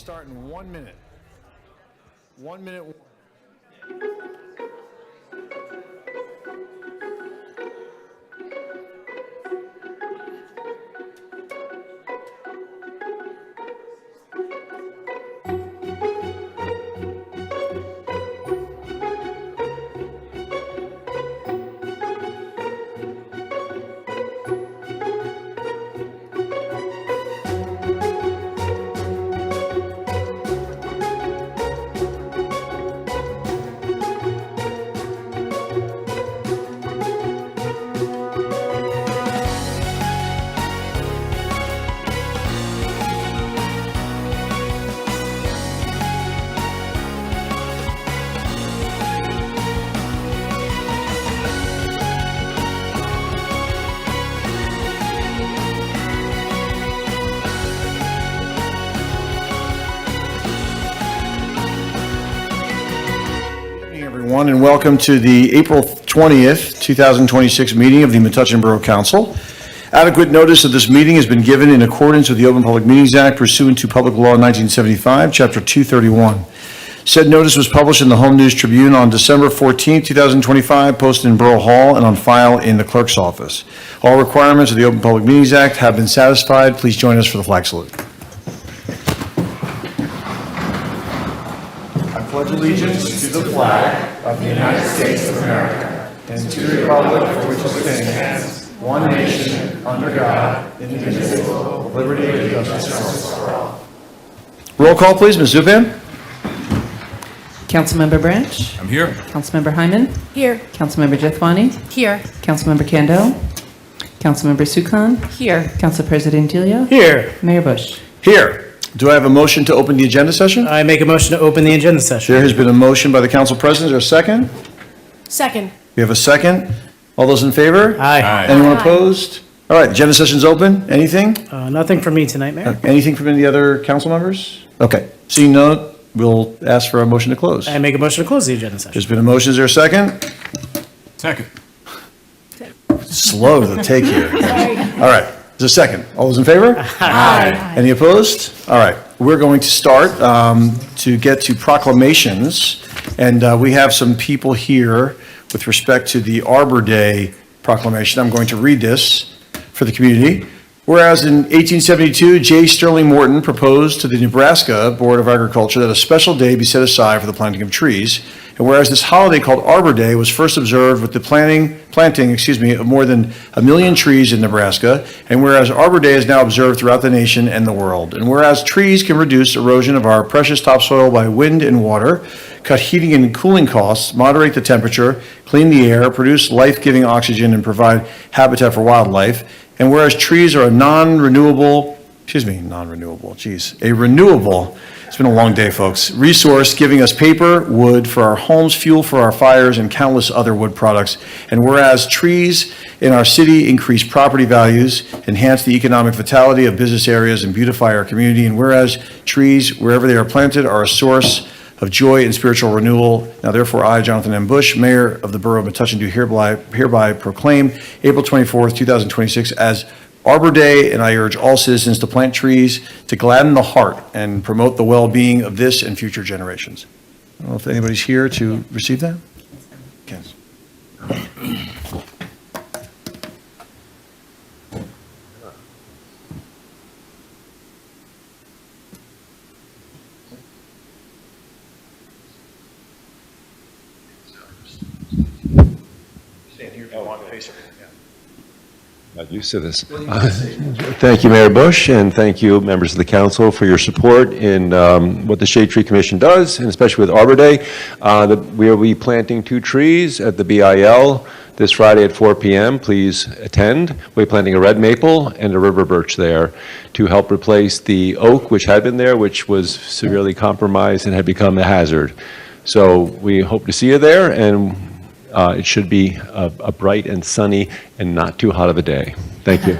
start in 1 minute. 1 minute. And welcome to the April 20th, 2026 meeting of the Metuchen Borough Council. Adequate notice of this meeting has been given in accordance with the Open Public Meetings Act pursuant to Public Law 1975, Chapter 231. Said notice was published in the Home News Tribune on December 14th, 2025, posted in Borough Hall and on file in the clerk's office. All requirements of the Open Public Meetings Act have been satisfied. Please join us for the flag salute. I pledge allegiance to the flag of the United States of America and to the republic for which it stands, one nation, under God, indivisible, with liberty and justice for all. Roll call, please. Ms. Zupan? Councilmember Branch? I'm here. Councilmember Hyman? Here. Councilmember Jethwani? Here. Councilmember Kando? Councilmember Sukan? Here. Council President Delia? Here. Mayor Bush? Here. Do I have a motion to open the agenda session? I make a motion to open the agenda session. There has been a motion by the council president. Is there a second? Second. We have a second. All those in favor? Aye. Anyone Aye. opposed? All right, agenda session's open. Anything? Nothing for me tonight, Mayor. Anything from any of the other council members? Okay, seeing none, we'll ask for a motion to close. I make a motion to close the agenda session. There's been a motion. Is there a second? Second. Slow to the take here. All right, there's a second. All those in favor? Aye. Any opposed? All right, we're going to start to get to proclamations, and we have some people here with respect to the Arbor Day proclamation. I'm going to read this for the community. Whereas in 1872, J. Sterling Morton proposed to the Nebraska Board of Agriculture that a special day be set aside for the planting of trees. And whereas this holiday called Arbor Day was first observed with the planting of more than 1 million trees in Nebraska, and whereas Arbor Day is now observed throughout the nation and the world, and whereas trees can reduce erosion of our precious topsoil by wind and water, cut heating and cooling costs, moderate the temperature, clean the air, produce life-giving oxygen, and provide habitat for wildlife, and whereas trees are a renewable, it's been a long day, folks, resource giving us paper, wood for our homes, fuel for our fires, and countless other wood products. And whereas trees in our city increase property values, enhance the economic vitality of business areas, and beautify our community. And whereas trees, wherever they are planted, are a source of joy and spiritual renewal. Now, therefore, I, Jonathan M. Bush, Mayor of the Borough of Metuchen, do hereby proclaim April 24th, 2026 as Arbor Day, and I urge all citizens to plant trees to gladden the heart and promote the well-being of this and future generations. I don't know if anybody's here to receive that. Yes. Stand here if you want to face it. Not used to this. Thank you, Mayor Bush, and thank you, members of the council, for your support in what the Shade Tree Commission does, and especially with Arbor Day. We will be planting 2 trees at the BIL this Friday at 4 p.m. Please attend. We're planting a red maple and a river birch there to help replace the oak, which had been there, which was severely compromised and had become a hazard. So we hope to see you there, and it should be a bright and sunny and not too hot of a day. Thank you.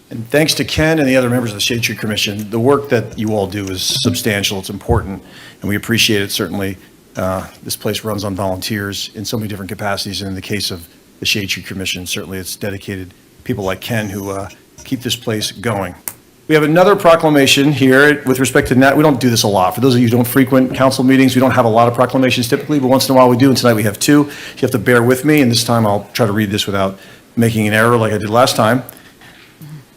And thanks to Ken and the other members of the Shade Tree Commission. The work that you all do is substantial, it's important, and we appreciate it certainly. This place runs on volunteers in so many different capacities, and in the case of the Shade Tree Commission, certainly it's dedicated people like Ken who keep this place going. We have another proclamation here with respect to we don't do this a lot. For those of you who don't frequent council meetings, we don't have a lot of proclamations typically, but once in a while we do, and tonight we have two. You have to bear with me, and this time I'll try to read this without making an error like I did last time.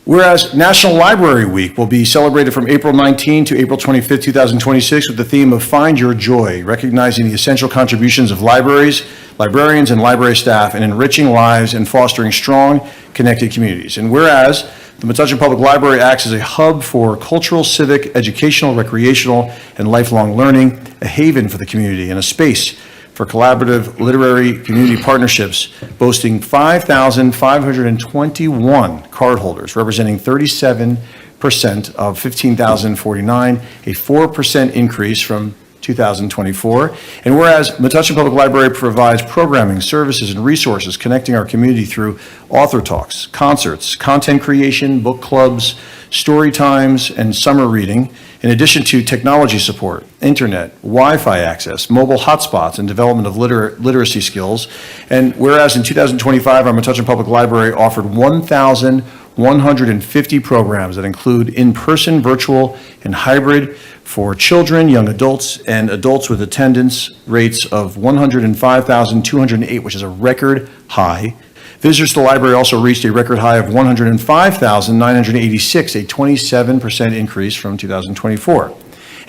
Whereas National Library Week will be celebrated from April 19 to April 25, 2026, with the theme of Find Your Joy, recognizing the essential contributions of libraries, librarians, and library staff in enriching lives and fostering strong, connected communities. And whereas the Metuchen Public Library acts as a hub for cultural, civic, educational, recreational, and lifelong learning, a haven for the community, and a space for collaborative literary community partnerships, boasting 5,521 cardholders, representing 37% of 15,049, a 4% increase from 2024. And whereas Metuchen Public Library provides programming, services, and resources connecting our community through author talks, concerts, content creation, book clubs, story times, and summer reading, in addition to technology support, internet, Wi-Fi access, mobile hotspots, and development of literacy skills. And whereas in 2025, our Metuchen Public Library offered 1,150 programs that include in-person, virtual, and hybrid for children, young adults, and adults with attendance rates of 105,208, which is a record high. Visitors to the library also reached a record high of 105,986, a 27% increase from 2024.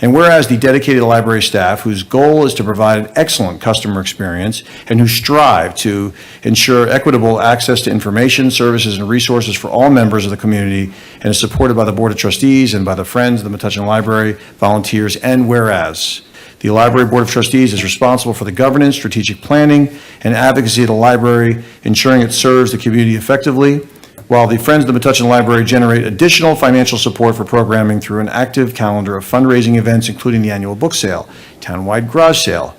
And whereas the dedicated library staff, whose goal is to provide an excellent customer experience and who strive to ensure equitable access to information, services, and resources for all members of the community, and is supported by the Board of Trustees and by the Friends of the Metuchen Library, volunteers, and whereas the Library Board of Trustees is responsible for the governance, strategic planning, and advocacy of the library, ensuring it serves the community effectively, while the Friends of the Metuchen Library generate additional financial support for programming through an active calendar of fundraising events, including the annual book sale, townwide garage sale,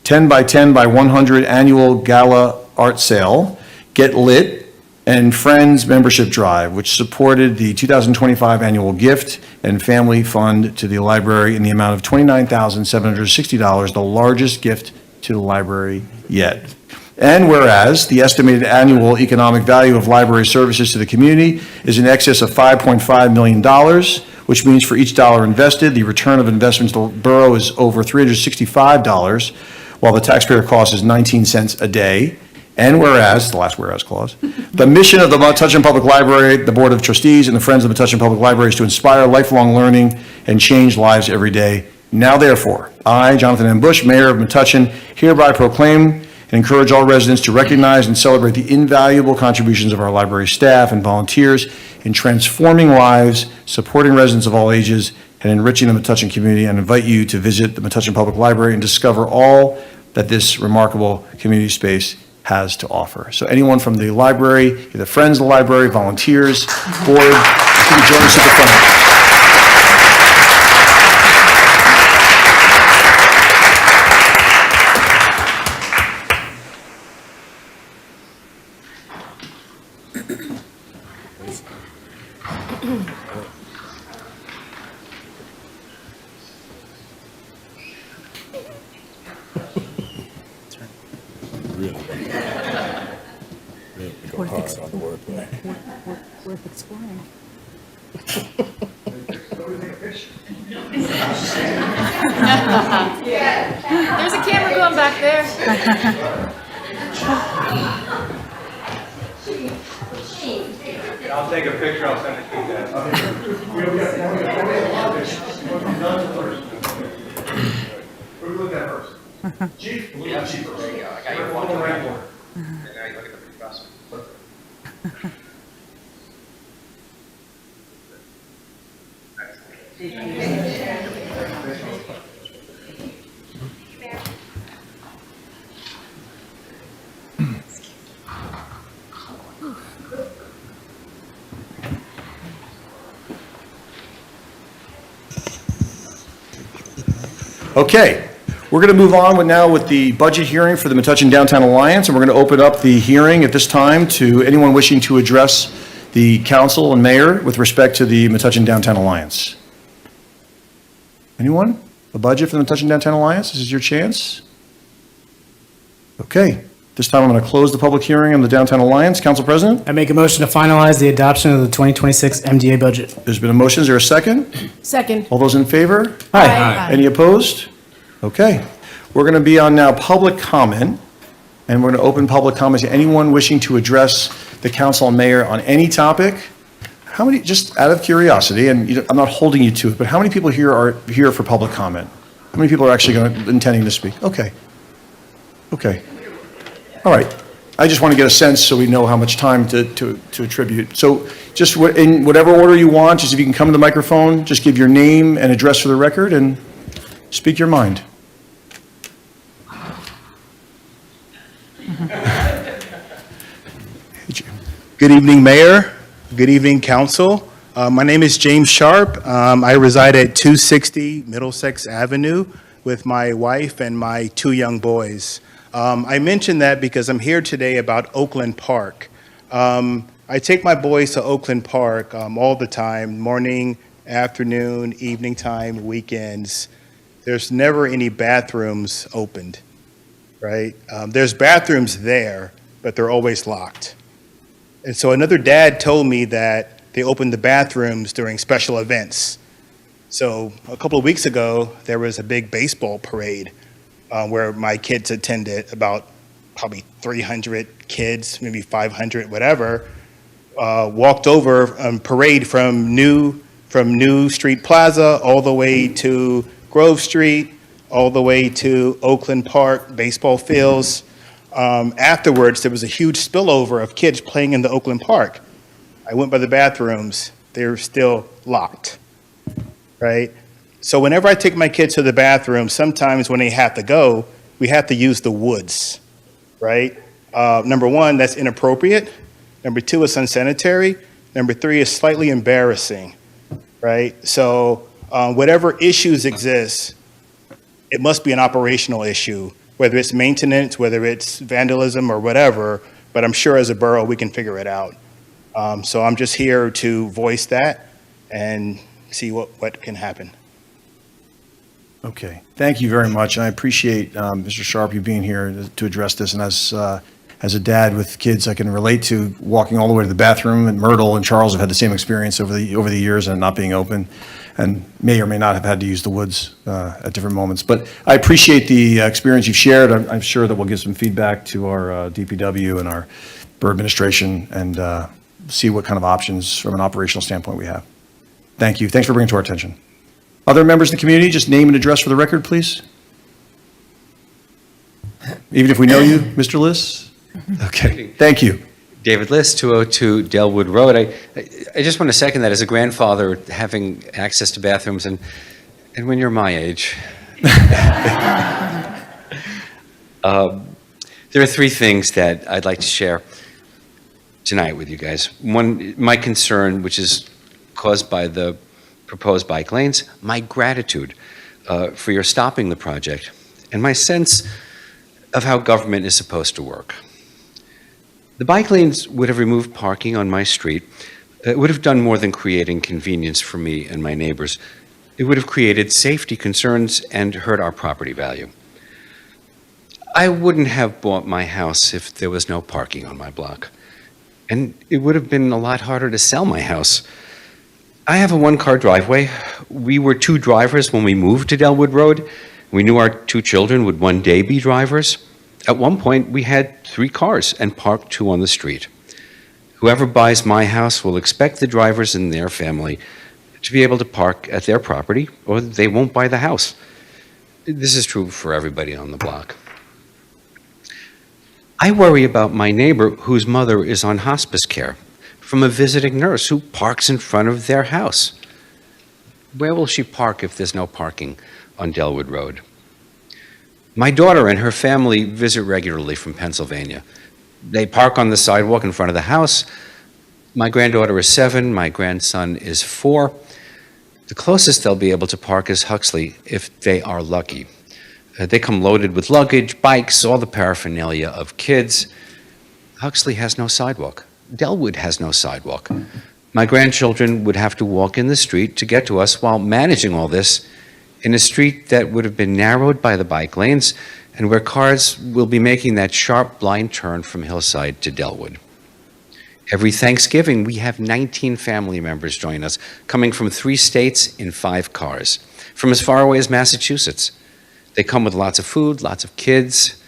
10 by 10 by 100 annual gala art sale, Get Lit, and Friends membership drive, which supported the 2025 annual gift and family fund to the library in the amount of $29,760, the largest gift to the library yet. And whereas the estimated annual economic value of library services to the community is in excess of $5.5 million, which means for each dollar invested, the return of investment to the borough is over $365, while the taxpayer cost is 19 cents a day. And whereas, the last whereas clause, the mission of the Metuchen Public Library, the Board of Trustees, and the Friends of the Metuchen Public Library is to inspire lifelong learning and change lives every day. Now therefore, I, Jonathan M. Bush, Mayor of Metuchen, hereby proclaim and encourage all residents to recognize and celebrate the invaluable contributions of our library staff and volunteers in transforming lives, supporting residents of all ages, and enriching the Metuchen community, and invite you to visit the Metuchen Public Library and discover all that this remarkable community space has to offer. So anyone from the library, either friends of the library, volunteers, board, you can join us at the front. Worth exploring. There's a camera going back there. I'll take a picture, I'll send it to you guys. Where do we look at first? Chief? We'll look at Chief first. I got your phone in the right order. And now you look at the professor. Okay, we're going to move on with the budget hearing for the Metuchen Downtown Alliance, and we're going to open up the hearing at this time to anyone wishing to address the council and mayor with respect to the Metuchen Downtown Alliance? Anyone? A budget for the Metuchen Downtown Alliance? This is your chance. Okay. This time I'm going to close the public hearing on the Downtown Alliance. Council President? I make a motion to finalize the adoption of the 2026 MDA budget. There's been a motion. Is there a second? Second. All those in favor? Aye. Any opposed? Okay. We're going to be on now public comment, and we're going to open public comment to anyone wishing to address the council and mayor on any topic. How many, just out of curiosity, and I'm not holding you to it, but how many people here are here for public comment? How many people are actually intending to speak? Okay. Okay. All right. I just want to get a sense so we know how much time to attribute. So just in whatever order you want, just if you can come to the microphone, just give your name and address for the record and speak your mind. Good evening, Mayor. Good evening, Council. My name is James Sharp. I reside at 260 Middlesex Avenue with my wife and my 2 young boys. I mention that because I'm here today about Oakland Park. I take my boys to Oakland Park all the time, morning, afternoon, evening time, weekends. There's never any bathrooms opened, right? There's bathrooms there, but they're always locked. And so another dad told me that they opened the bathrooms during special events. So a couple of weeks ago, there was a big baseball parade where my kids attended, about probably 300 kids, maybe 500, whatever, walked over parade from New Street Plaza all the way to Grove Street, all the way to Oakland Park, baseball fields. Afterwards, there was a huge spillover of kids playing in the Oakland Park. I went by the bathrooms, they're still locked, right? So whenever I take my kids to the bathroom, sometimes when they have to go, we have to use the woods, right? Number one, that's inappropriate. Number two, it's unsanitary. Number three, is slightly embarrassing, right? So whatever issues exist, it must be an operational issue, whether it's maintenance, whether it's vandalism or whatever, but I'm sure as a borough, we can figure it out. So I'm just here to voice that and see what can happen. Okay, thank you very much, and I appreciate, Mr. Sharp, you being here to address this, and as a dad with kids, I can relate to walking all the way to the bathroom, and Myrtle and Charles have had the same experience over the years and not being open, and may or may not have had to use the woods at different moments. But I appreciate the experience you've shared. I'm sure that we'll give some feedback to our DPW and our borough administration and see what kind of options from an operational standpoint we have. Thank you. Thanks for bringing it to our attention. Other members of the community, just name and address for the record, please. Even if we know you, Mr. Liss? Okay, thank you. David Liss, 202 Delwood Road. I just want to second that as a grandfather, having access to bathrooms, and when you're my age. There are 3 things that I'd like to share tonight with you guys. One, my concern, which is caused by the proposed bike lanes, my gratitude for your stopping the project, and my sense of how government is supposed to work. The bike lanes would have removed parking on my street. It would have done more than creating convenience for me and my neighbors. It would have created safety concerns and hurt our property value. I wouldn't have bought my house if there was no parking on my block. And it would have been a lot harder to sell my house. I have a 1-car driveway. We were 2 drivers when we moved to Delwood Road. We knew our 2 children would one day be drivers. At one point, we had 3 cars and parked 2 on the street. Whoever buys my house will expect the drivers and their family to be able to park at their property, or they won't buy the house. This is true for everybody on the block. I worry about my neighbor whose mother is on hospice care from a visiting nurse who parks in front of their house. Where will she park if there's no parking on Delwood Road? My daughter and her family visit regularly from Pennsylvania. They park on the sidewalk in front of the house. My granddaughter is 7, my grandson is 4. The closest they'll be able to park is Huxley if they are lucky. They come loaded with luggage, bikes, all the paraphernalia of kids. Huxley has no sidewalk. Delwood has no sidewalk. My grandchildren would have to walk in the street to get to us while managing all this in a street that would have been narrowed by the bike lanes and where cars will be making that sharp blind turn from Hillside to Delwood. Every Thanksgiving, we have 19 family members join us, coming from 3 states in 5 cars, from as far away as Massachusetts. They come with lots of food, lots of kids.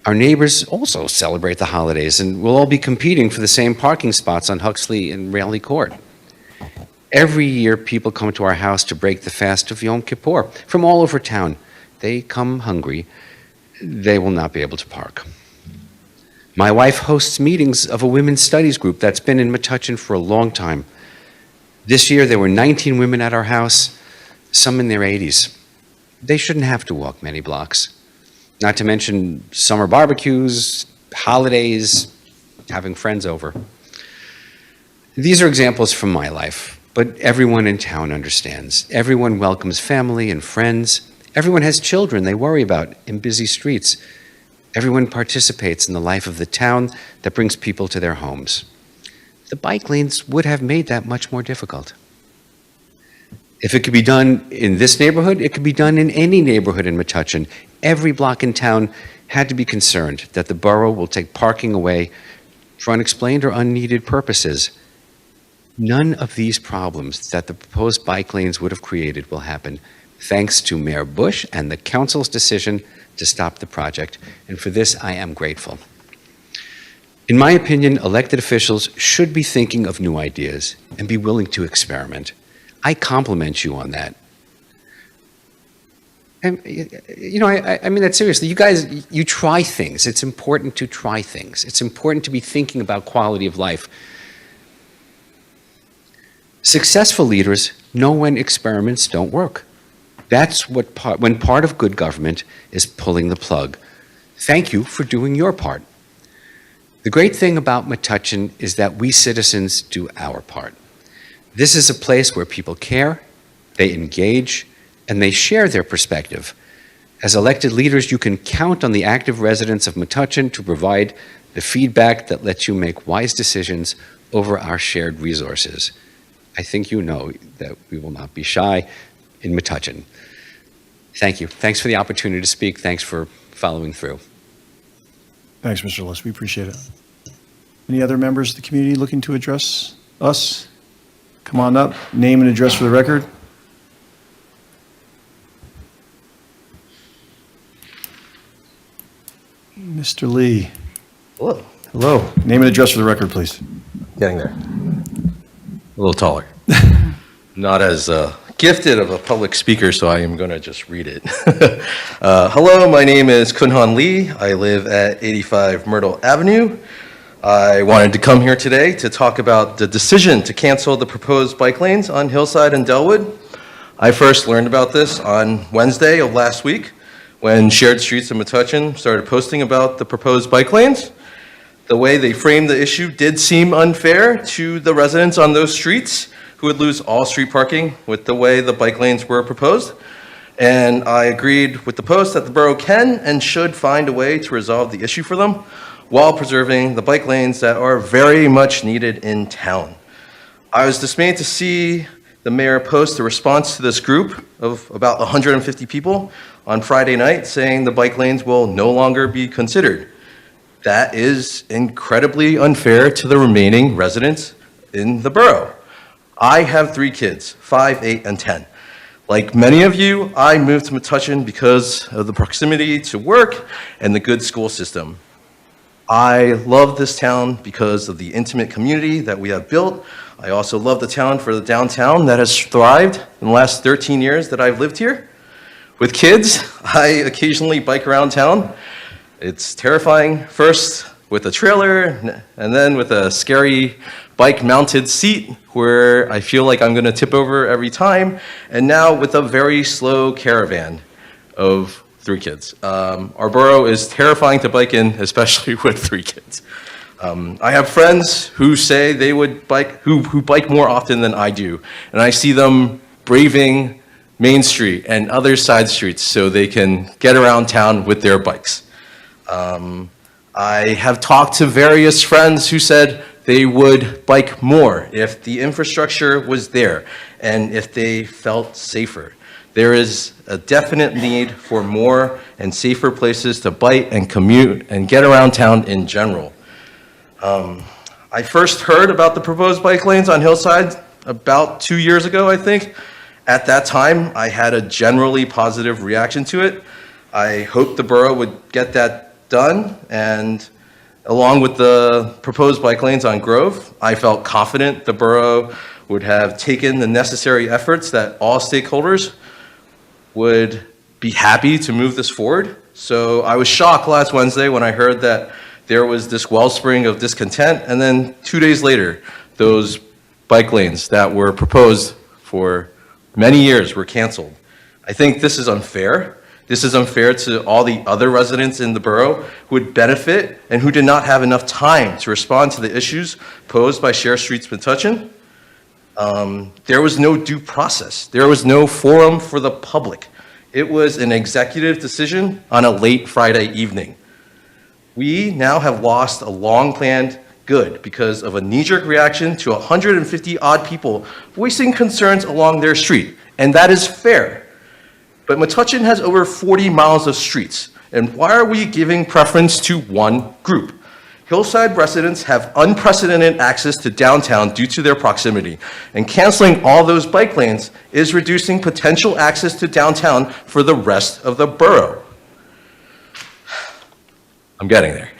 Our neighbors also celebrate the holidays, and we'll all be competing for the same parking spots on Huxley and Raleigh Court. Every year, people come to our house to break the fast of Yom Kippur from all over town. They come hungry. They will not be able to park. My wife hosts meetings of a women's studies group that's been in Metuchen for a long time. This year, there were 19 women at our house, some in their 80s. They shouldn't have to walk many blocks. Not to mention summer barbecues, holidays, having friends over. These are examples from my life, but everyone in town understands. Everyone welcomes family and friends. Everyone has children they worry about in busy streets. Everyone participates in the life of the town that brings people to their homes. The bike lanes would have made that much more difficult. If it could be done in this neighborhood, it could be done in any neighborhood in Metuchen. Every block in town had to be concerned that the borough will take parking away for unexplained or unneeded purposes. None of these problems that the proposed bike lanes would have created will happen, thanks to Mayor Bush and the council's decision to stop the project, and for this I am grateful. In my opinion, elected officials should be thinking of new ideas and be willing to experiment. I compliment you on that. And, I mean that seriously. You guys, you try things. It's important to try things. It's important to be thinking about quality of life. Successful leaders know when experiments don't work. That's when part of good government is pulling the plug. Thank you for doing your part. The great thing about Metuchen is that we citizens do our part. This is a place where people care, they engage, and they share their perspective. As elected leaders, you can count on the active residents of Metuchen to provide the feedback that lets you make wise decisions over our shared resources. I think you know that we will not be shy in Metuchen. Thank you. Thanks for the opportunity to speak. Thanks for following through. Thanks, Mr. List. We appreciate it. Any other members of the community looking to address us? Come on up, name and address for the record. Mr. Lee. Hello. Hello. Name and address for the record, please. Getting there. A little taller. Not as gifted of a public speaker, so I am going to just read it. Hello, my name is Kunhan Lee. I live at 85 Myrtle Avenue. I wanted to come here today to talk about the decision to cancel the proposed bike lanes on Hillside and Delwood. I first learned about this on Wednesday of last week when Shared Streets in Metuchen started posting about the proposed bike lanes. The way they framed the issue did seem unfair to the residents on those streets who would lose all street parking with the way the bike lanes were proposed. And I agreed with the post that the borough can and should find a way to resolve the issue for them while preserving the bike lanes that are very much needed in town. I was dismayed to see the mayor post a response to this group of about 150 people on Friday night saying the bike lanes will no longer be considered. That is incredibly unfair to the remaining residents in the borough. I have 3 kids, 5, 8, and 10. Like many of you, I moved to Metuchen because of the proximity to work and the good school system. I love this town because of the intimate community that we have built. I also love the town for the downtown that has thrived in the last 13 years that I've lived here. With kids, I occasionally bike around town. It's terrifying, first with a trailer, and then with a scary bike-mounted seat where I feel like I'm gonna tip over every time, and now with a very slow caravan of 3 kids. Our borough is terrifying to bike in, especially with 3 kids. I have friends who say they would bike, who bike more often than I do, and I see them braving Main Street and other side streets so they can get around town with their bikes. I have talked to various friends who said they would bike more if the infrastructure was there and if they felt safer. There is a definite need for more and safer places to bike and commute and get around town in general. I first heard about the proposed bike lanes on Hillside about 2 years ago, I think. At that time, I had a generally positive reaction to it. I hoped the borough would get that done, and along with the proposed bike lanes on Grove, I felt confident the borough would have taken the necessary efforts, that all stakeholders would be happy to move this forward. So I was shocked last Wednesday when I heard that there was this wellspring of discontent, and then 2 days later, those bike lanes that were proposed for many years were canceled. I think this is unfair. This is unfair to all the other residents in the borough who would benefit and who did not have enough time to respond to the issues posed by Share Streets Metuchen. There was no due process. There was no forum for the public. It was an executive decision on a late Friday evening. We now have lost a long-planned good because of a knee-jerk reaction to 150 odd people voicing concerns along their street, and that is fair. But Metuchen has over 40 miles of streets, and why are we giving preference to one group? Hillside residents have unprecedented access to downtown due to their proximity, and canceling all those bike lanes is reducing potential access to downtown for the rest of the borough. I'm getting there.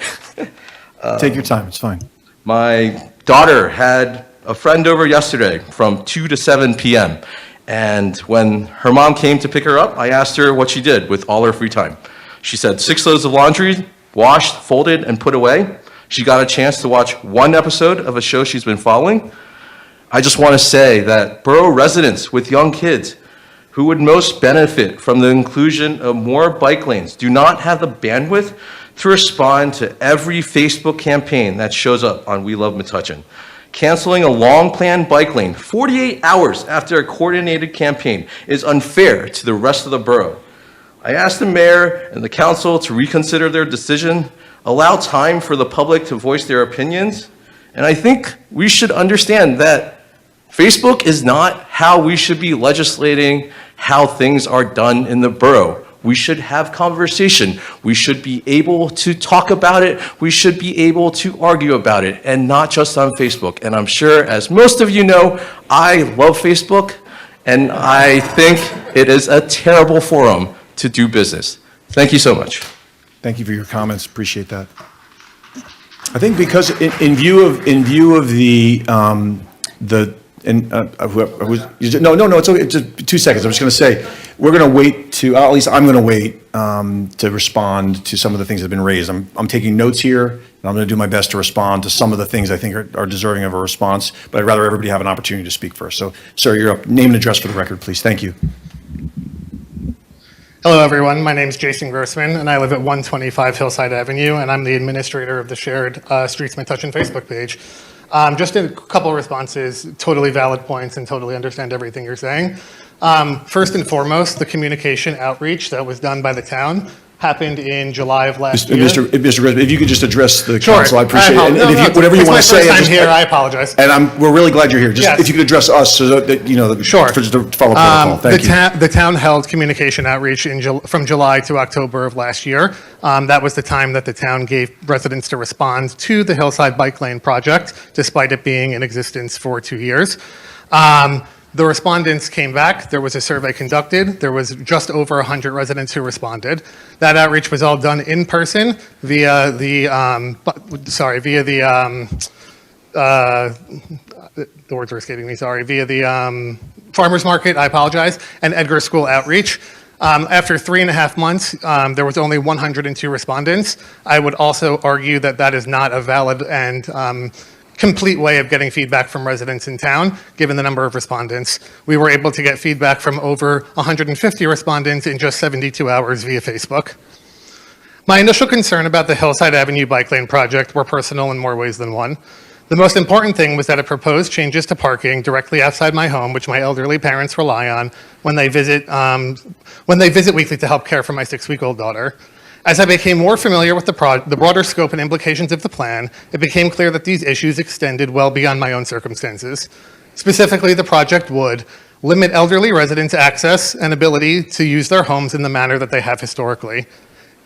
Take your time, it's fine. My daughter had a friend over yesterday from 2 to 7 p.m., and when her mom came to pick her up, I asked her what she did with all her free time. She said 6 loads of laundry, washed, folded, and put away. She got a chance to watch one episode of a show she's been following. I just want to say that borough residents with young kids who would most benefit from the inclusion of more bike lanes do not have the bandwidth to respond to every Facebook campaign that shows up on We Love Metuchen. Canceling a long-planned bike lane 48 hours after a coordinated campaign is unfair to the rest of the borough. I asked the mayor and the council to reconsider their decision, allow time for the public to voice their opinions, and I think we should understand that Facebook is not how we should be legislating how things are done in the borough. We should have conversation. We should be able to talk about it. We should be able to argue about it, and not just on Facebook. And I'm sure, as most of you know, I love Facebook, and I think it is a terrible forum to do business. Thank you so much. Thank you for your comments, appreciate that. I think because in view of the, no, it's okay, just 2 seconds. I'm just going to say, we're going to wait to, at least I'm going to wait to respond to some of the things that have been raised. I'm taking notes here, and I'm going to do my best to respond to some of the things I think are deserving of a response, but I'd rather everybody have an opportunity to speak first. So, sir, you're up. Name and address for the record, please. Thank you. Hello, everyone. My name is Jason Grossman, and I live at 125 Hillside Avenue, and I'm the administrator of the Shared Streets Metuchen Facebook page. Just a couple of responses, totally valid points, and totally understand everything you're saying. First and foremost, the communication outreach that was done by the town happened in July of last year. Mr. Grossman, if you could just address the Sure. council, I appreciate it. And if you, whatever you want to say. It's my first time just- here, I apologize. And we're really glad you're here. Just Yes. if you could address us so that, you know, Sure. just to follow protocol. Thank you. The town held communication outreach from July to October of last year. That was the time that the town gave residents to respond to the Hillside Bike Lane project, despite it being in existence for 2 years. The respondents came back. There was a survey conducted. There was just over 100 residents who responded. That outreach was all done in person via the words are escaping me, sorry, via the farmer's market, I apologize, and Edgar School outreach. After 3.5 months, there was only 102 respondents. I would also argue that that is not a valid and complete way of getting feedback from residents in town, given the number of respondents. We were able to get feedback from over 150 respondents in just 72 hours via Facebook. My initial concern about the Hillside Avenue Bike Lane project were personal in more ways than one. The most important thing was that it proposed changes to parking directly outside my home, which my elderly parents rely on when they visit weekly to help care for my 6-week-old daughter. As I became more familiar with the broader scope and implications of the plan, it became clear that these issues extended well beyond my own circumstances. Specifically, the project would limit elderly residents' access and ability to use their homes in the manner that they have historically.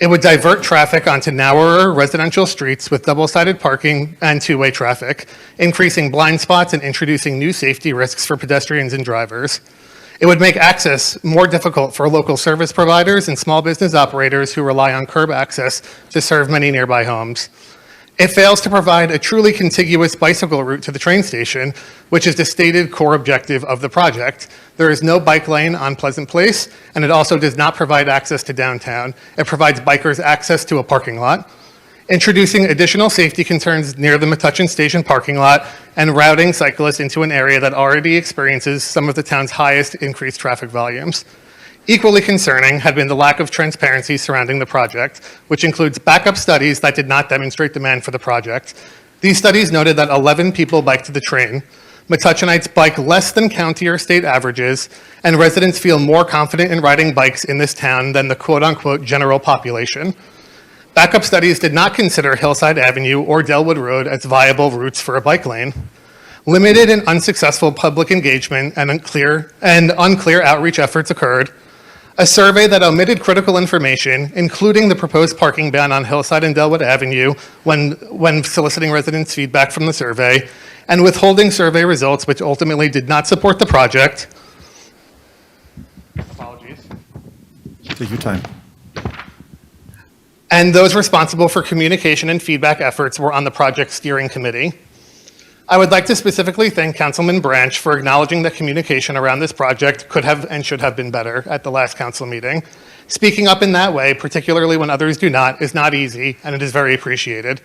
It would divert traffic onto narrower residential streets with double-sided parking and two-way traffic, increasing blind spots and introducing new safety risks for pedestrians and drivers. It would make access more difficult for local service providers and small business operators who rely on curb access to serve many nearby homes. It fails to provide a truly contiguous bicycle route to the train station, which is the stated core objective of the project. There is no bike lane on Pleasant Place, and it also does not provide access to downtown. It provides bikers access to a parking lot. Introducing additional safety concerns near the Metuchen Station parking lot and routing cyclists into an area that already experiences some of the town's highest increased traffic volumes. Equally concerning had been the lack of transparency surrounding the project, which includes backup studies that did not demonstrate demand for the project. These studies noted that 11 people biked to the train. Metuchenites bike less than county or state averages, and residents feel more confident in riding bikes in this town than the quote-unquote general population. Backup studies did not consider Hillside Avenue or Delwood Road as viable routes for a bike lane. Limited and unsuccessful public engagement and unclear outreach efforts occurred. A survey that omitted critical information, including the proposed parking ban on Hillside and Delwood Avenue when soliciting residents' feedback from the survey, and withholding survey results which ultimately did not support the project. Apologies. Take your time. And those responsible for communication and feedback efforts were on the project steering committee. I would like to specifically thank Councilman Branch for acknowledging that communication around this project could have and should have been better at the last council meeting. Speaking up in that way, particularly when others do not, is not easy, and it is very appreciated.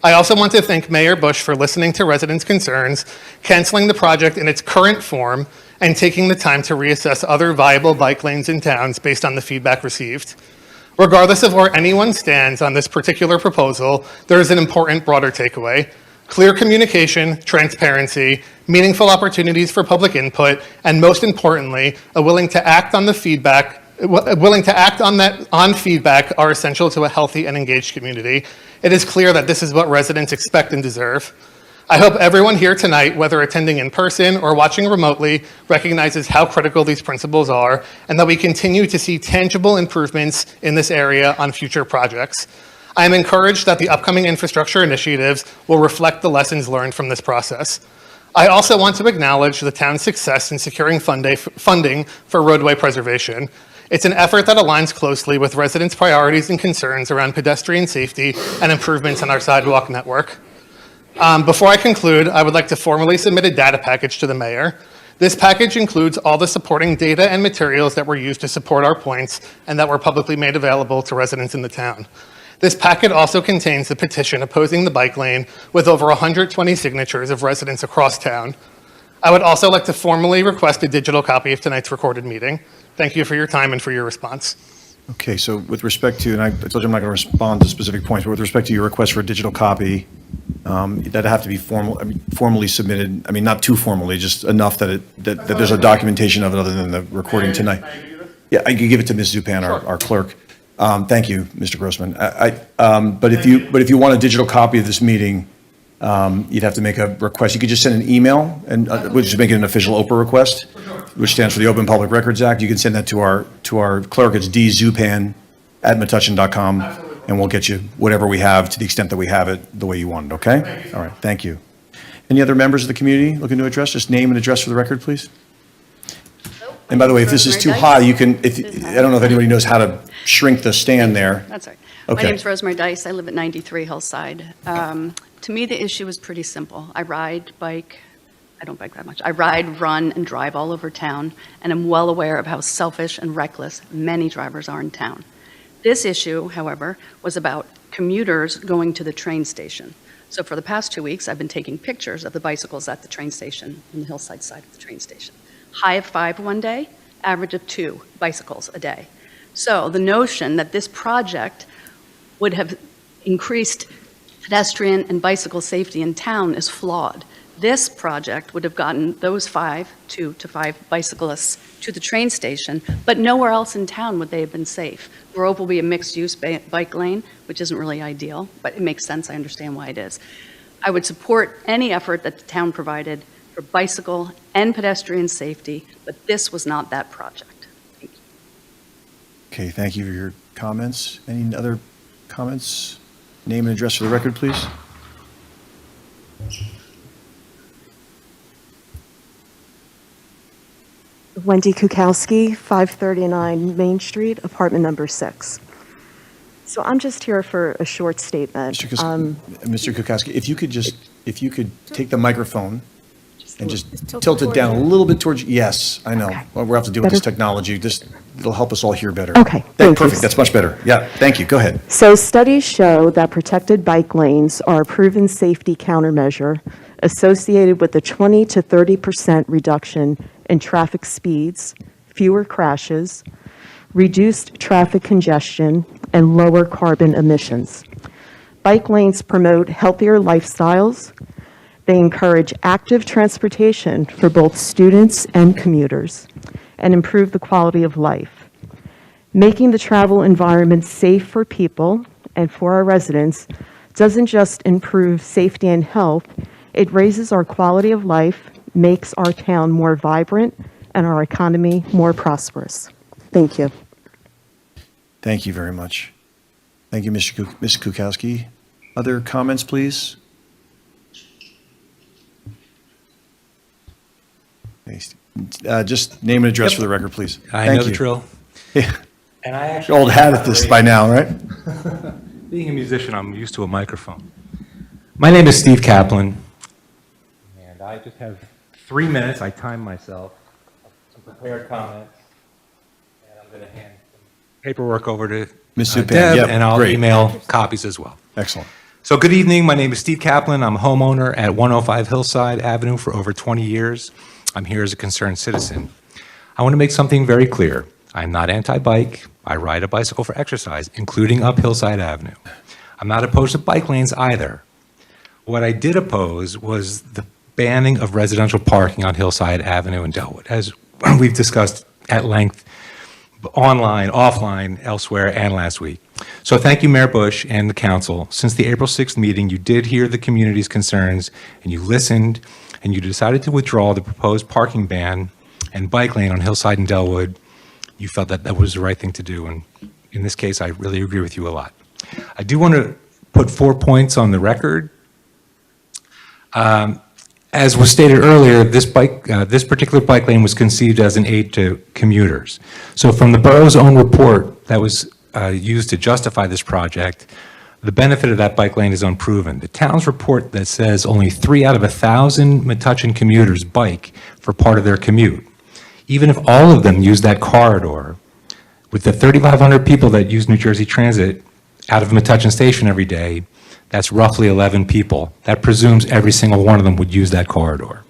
I also want to thank Mayor Bush for listening to residents' concerns, canceling the project in its current form, and taking the time to reassess other viable bike lanes in towns based on the feedback received. Regardless of where anyone stands on this particular proposal, there is an important broader takeaway. Clear communication, transparency, meaningful opportunities for public input, and most importantly, willing to act on feedback are essential to a healthy and engaged community. It is clear that this is what residents expect and deserve. I hope everyone here tonight, whether attending in person or watching remotely, recognizes how critical these principles are, and that we continue to see tangible improvements in this area on future projects. I am encouraged that the upcoming infrastructure initiatives will reflect the lessons learned from this process. I also want to acknowledge the town's success in securing funding for roadway preservation. It's an effort that aligns closely with residents' priorities and concerns around pedestrian safety and improvements in our sidewalk network. Before I conclude, I would like to formally submit a data package to the mayor. This package includes all the supporting data and materials that were used to support our points and that were publicly made available to residents in the town. This packet also contains the petition opposing the bike lane with over 120 signatures of residents across town. I would also like to formally request a digital copy of tonight's recorded meeting. Thank you for your time and for your response. Okay, so with respect to, and I told you I'm not going to respond to specific points, but with respect to your request for a digital copy, that'd have to be formally submitted. I mean, not too formally, just enough that that there's a documentation of it other than the recording tonight. Yeah, I can give it to Ms. Zupan, our clerk. Thank you, Mr. Grossman. But if you want a digital copy of this meeting, you'd have to make a request. You could just send an email, and we'll just make it an official OPRA request, which stands for the Open Public Records Act. You can send that to our clerk. It's dzupan@metuchen.com, and we'll get you whatever we have to the extent that we have it the way you want it. Okay? All right. Thank you. Any other members of the community looking to address? Just name and address for the record, please. And by the way, if this is too high, you can. I don't know if anybody knows how to shrink the stand there. That's right. Okay. My name's Rosemary Dice. I live at 93 Hillside. To me, the issue is pretty simple. I don't bike that much. I ride, run, and drive all over town, and I'm well aware of how selfish and reckless many drivers are in town. This issue, however, was about commuters going to the train station. So for the past 2 weeks, I've been taking pictures of the bicycles at the train station, on the Hillside side of the train station. High of 5 one day, average of 2 bicycles a day. So the notion that this project would have increased pedestrian and bicycle safety in town is flawed. This project would have gotten those 2 to 5 bicyclists to the train station, but nowhere else in town would they have been safe. Grove will be a mixed-use bike lane, which isn't really ideal, but it makes sense. I understand why it is. I would support any effort that the town provided for bicycle and pedestrian safety, but this was not that project. Thank you. Okay, thank you for your comments. Any other comments? Name and address for the record, please. Wendy Kukowski, 539 Main Street, apartment number 6. So I'm just here for a short statement. Mr. Kukowski, if you could take the microphone and just tilt it down a little bit towards, yes, I know. Okay. Well, we'll have to deal with this Better? technology. It'll help us all hear better. Okay, thank you. Perfect, that's much better. Yeah, thank you, go ahead. So studies show that protected bike lanes are a proven safety countermeasure associated with a 20 to 30% reduction in traffic speeds, fewer crashes, reduced traffic congestion, and lower carbon emissions. Bike lanes promote healthier lifestyles. They encourage active transportation for both students and commuters and improve the quality of life. Making the travel environment safe for people and for our residents doesn't just improve safety and health, it raises our quality of life, makes our town more vibrant, and our economy more prosperous. Thank you. Thank you very much. Thank you, Ms. Kukowski. Other comments, please? Just name and address for the record, please. I Thank know the you. drill. Yeah. And I actually You're old hat at this by now, right? Being a musician, I'm used to a microphone. My name is Steve Kaplan, and I just have 3 minutes. I timed myself. Some prepared comments, and I'm going to hand some paperwork over to Ms. Zupan, Deb, yep, and I'll great. email copies as well. Excellent. So good evening. My name is Steve Kaplan. I'm a homeowner at 105 Hillside Avenue for over 20 years. I'm here as a concerned citizen. I want to make something very clear. I'm not anti-bike. I ride a bicycle for exercise, including up Hillside Avenue. I'm not opposed to bike lanes either. What I did oppose was the banning of residential parking on Hillside Avenue in Delwood, as we've discussed at length online, offline, elsewhere, and last week. So thank you, Mayor Bush and the council. Since the April 6th meeting, you did hear the community's concerns, and you listened, and you decided to withdraw the proposed parking ban and bike lane on Hillside and Delwood. You felt that that was the right thing to do, and in this case, I really agree with you a lot. I do want to put 4 points on the record. As was stated earlier, this particular bike lane was conceived as an aid to commuters. So from the borough's own report that was used to justify this project, the benefit of that bike lane is unproven. The town's report that says only 3 out of 1,000 Metuchen commuters bike for part of their commute. Even if all of them use that corridor, with the 3,500 people that use New Jersey Transit out of Metuchen Station every day, that's roughly 11 people. That presumes every single one of them would use that corridor.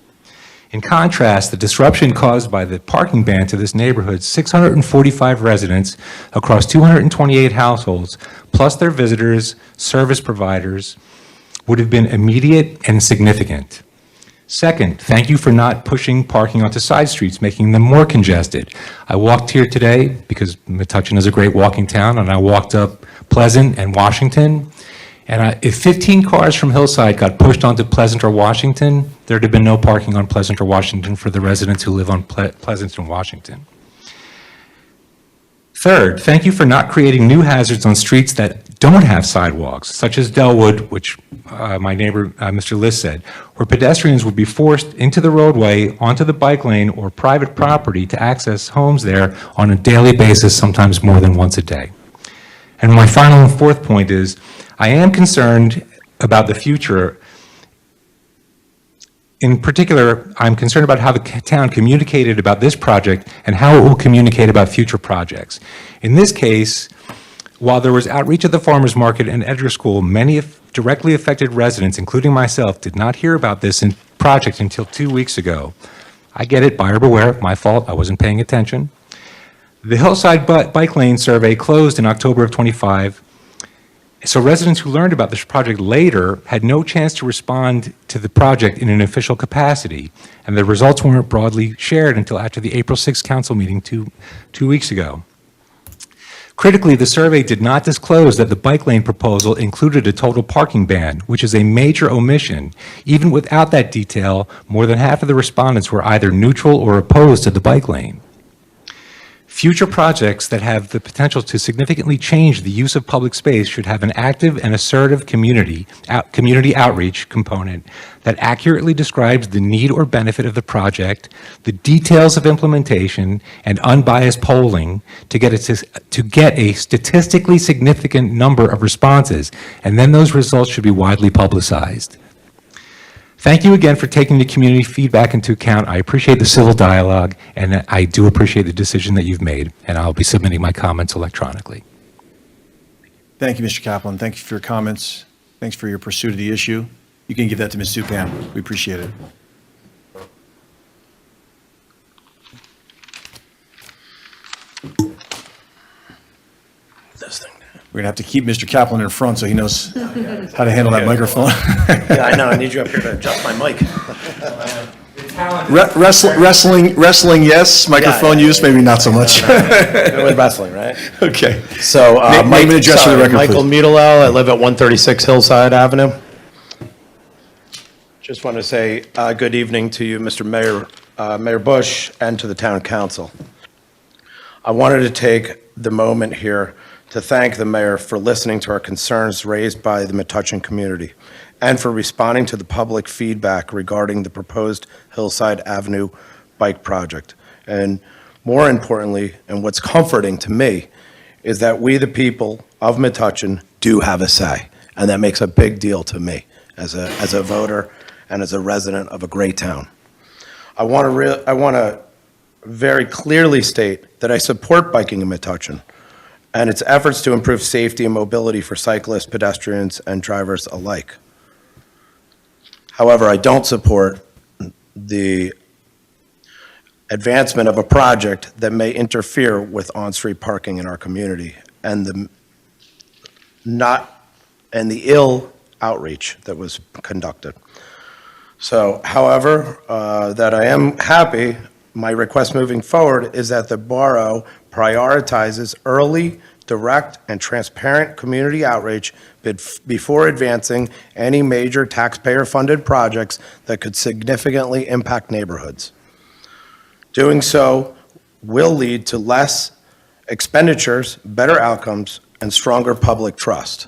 In contrast, the disruption caused by the parking ban to this neighborhood, 645 residents across 228 households, plus their visitors, service providers, would have been immediate and significant. Second, thank you for not pushing parking onto side streets, making them more congested. I walked here today because Metuchen is a great walking town, and I walked up Pleasant and Washington. And if 15 cars from Hillside got pushed onto Pleasant or Washington, there'd have been no parking on Pleasant or Washington for the residents who live on Pleasant and Washington. Third, thank you for not creating new hazards on streets that don't have sidewalks, such as Delwood, which my neighbor, Mr. List said, where pedestrians would be forced into the roadway, onto the bike lane, or private property to access homes there on a daily basis, sometimes more than once a day. And my final and fourth point is, I am concerned about the future. In particular, I'm concerned about how the town communicated about this project and how it will communicate about future projects. In this case, while there was outreach at the farmers market and Edgar School, many directly affected residents, including myself, did not hear about this project until 2 weeks ago. I get it, buyer beware, my fault, I wasn't paying attention. The Hillside Bike Lane survey closed in October of '25, So residents who learned about this project later had no chance to respond to the project in an official capacity, and the results weren't broadly shared until after the April 6th council meeting two weeks ago. Critically, the survey did not disclose that the bike lane proposal included a total parking ban, which is a major omission. Even without that detail, more than half of the respondents were either neutral or opposed to the bike lane. Future projects that have the potential to significantly change the use of public space should have an active and assertive community outreach component that accurately describes the need or benefit of the project, the details of implementation, and unbiased polling to get a statistically significant number of responses, and then those results should be widely publicized. Thank you again for taking the community feedback into account. I appreciate the civil dialogue, and I do appreciate the decision that you've made, and I'll be submitting my comments electronically. Thank you, Mr. Kaplan. Thank you for your comments. Thanks for your pursuit of the issue. You can give that to Ms. Zupan. We appreciate it. This thing. We're going to have to keep Mr. Kaplan in front so he knows how to handle that microphone. Yeah, I know. I need you up here to adjust my mic. Wrestling, yes. Microphone use, maybe not so much. With wrestling, right? Okay. So, Name and address for the record, Michael please. Mutilel. I live at 136 Hillside Avenue. Just want to say good evening to you, Mr. Mayor, Mayor Bush, and to the town council. I wanted to take the moment here to thank the mayor for listening to our concerns raised by the Metuchen community and for responding to the public feedback regarding the proposed Hillside Avenue bike project. And more importantly, and what's comforting to me, is that we, the people of Metuchen, do have a say. And that makes a big deal to me as a voter and as a resident of a great town. I want to very clearly state that I support biking in Metuchen and its efforts to improve safety and mobility for cyclists, pedestrians, and drivers alike. However, I don't support the advancement of a project that may interfere with on-street parking in our community and the ill outreach that was conducted. So, however, that I am happy, my request moving forward is that the borough prioritizes early, direct, and transparent community outreach before advancing any major taxpayer-funded projects that could significantly impact neighborhoods. Doing so will lead to less expenditures, better outcomes, and stronger public trust.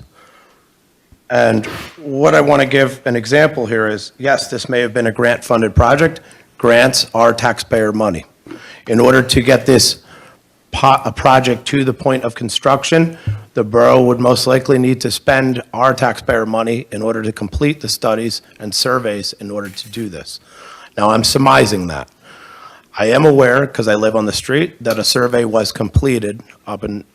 And what I want to give an example here is, yes, this may have been a grant-funded project. Grants are taxpayer money. In order to get this a project to the point of construction, the borough would most likely need to spend our taxpayer money in order to complete the studies and surveys in order to do this. Now, I'm surmising that. I am aware, because I live on the street, that a survey was completed up and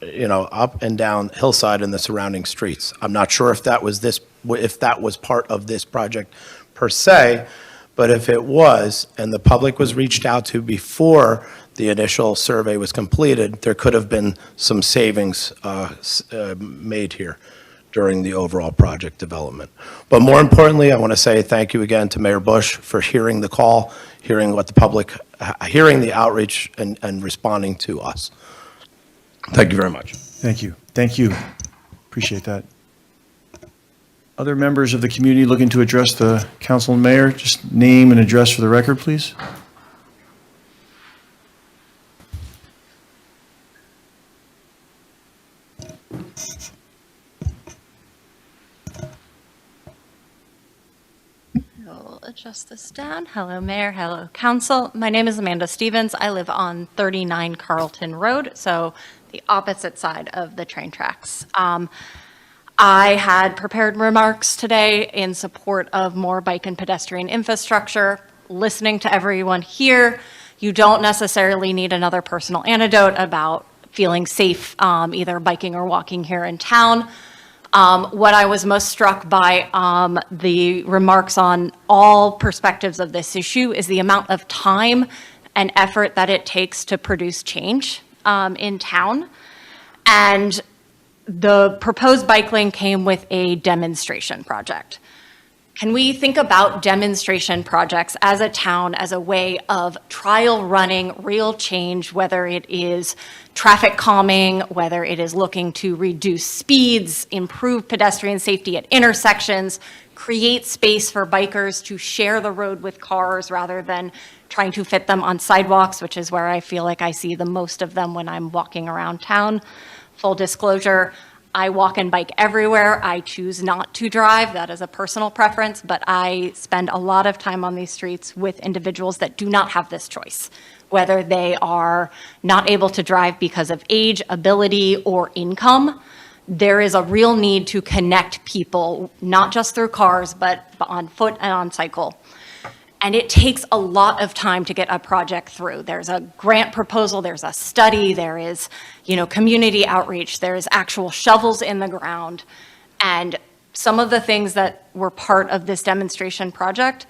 down Hillside and the surrounding streets. I'm not sure if that was part of this project per se, but if it was, and the public was reached out to before the initial survey was completed, there could have been some savings made here during the overall project development. But more importantly, I want to say thank you again to Mayor Bush for hearing the call, hearing what the public, hearing the outreach and responding to us. Thank you very much. Thank you. Thank you. Appreciate that. Other members of the community looking to address the council and mayor, just name and address for the record, please. I'll adjust this down. Hello, Mayor. Hello, Council. My name is Amanda Stevens. I live on 39 Carlton Road, so the opposite side of the train tracks. I had prepared remarks today in support of more bike and pedestrian infrastructure. Listening to everyone here, you don't necessarily need another personal anecdote about feeling safe either biking or walking here in town. What I was most struck by the remarks on all perspectives of this issue is the amount of time and effort that it takes to produce change in town. And the proposed bike lane came with a demonstration project. Can we think about demonstration projects as a town as a way of trial running real change, whether it is traffic calming, whether it is looking to reduce speeds, improve pedestrian safety at intersections, create space for bikers to share the road with cars rather than trying to fit them on sidewalks, which is where I feel like I see the most of them when I'm walking around town. Full disclosure, I walk and bike everywhere. I choose not to drive. That is a personal preference, but I spend a lot of time on these streets with individuals that do not have this choice, whether they are not able to drive because of age, ability, or income. There is a real need to connect people, not just through cars, but on foot and on cycle. And it takes a lot of time to get a project through. There's a grant proposal, there's a study, there is, community outreach, there's actual shovels in the ground. And some of the things that were part of this demonstration project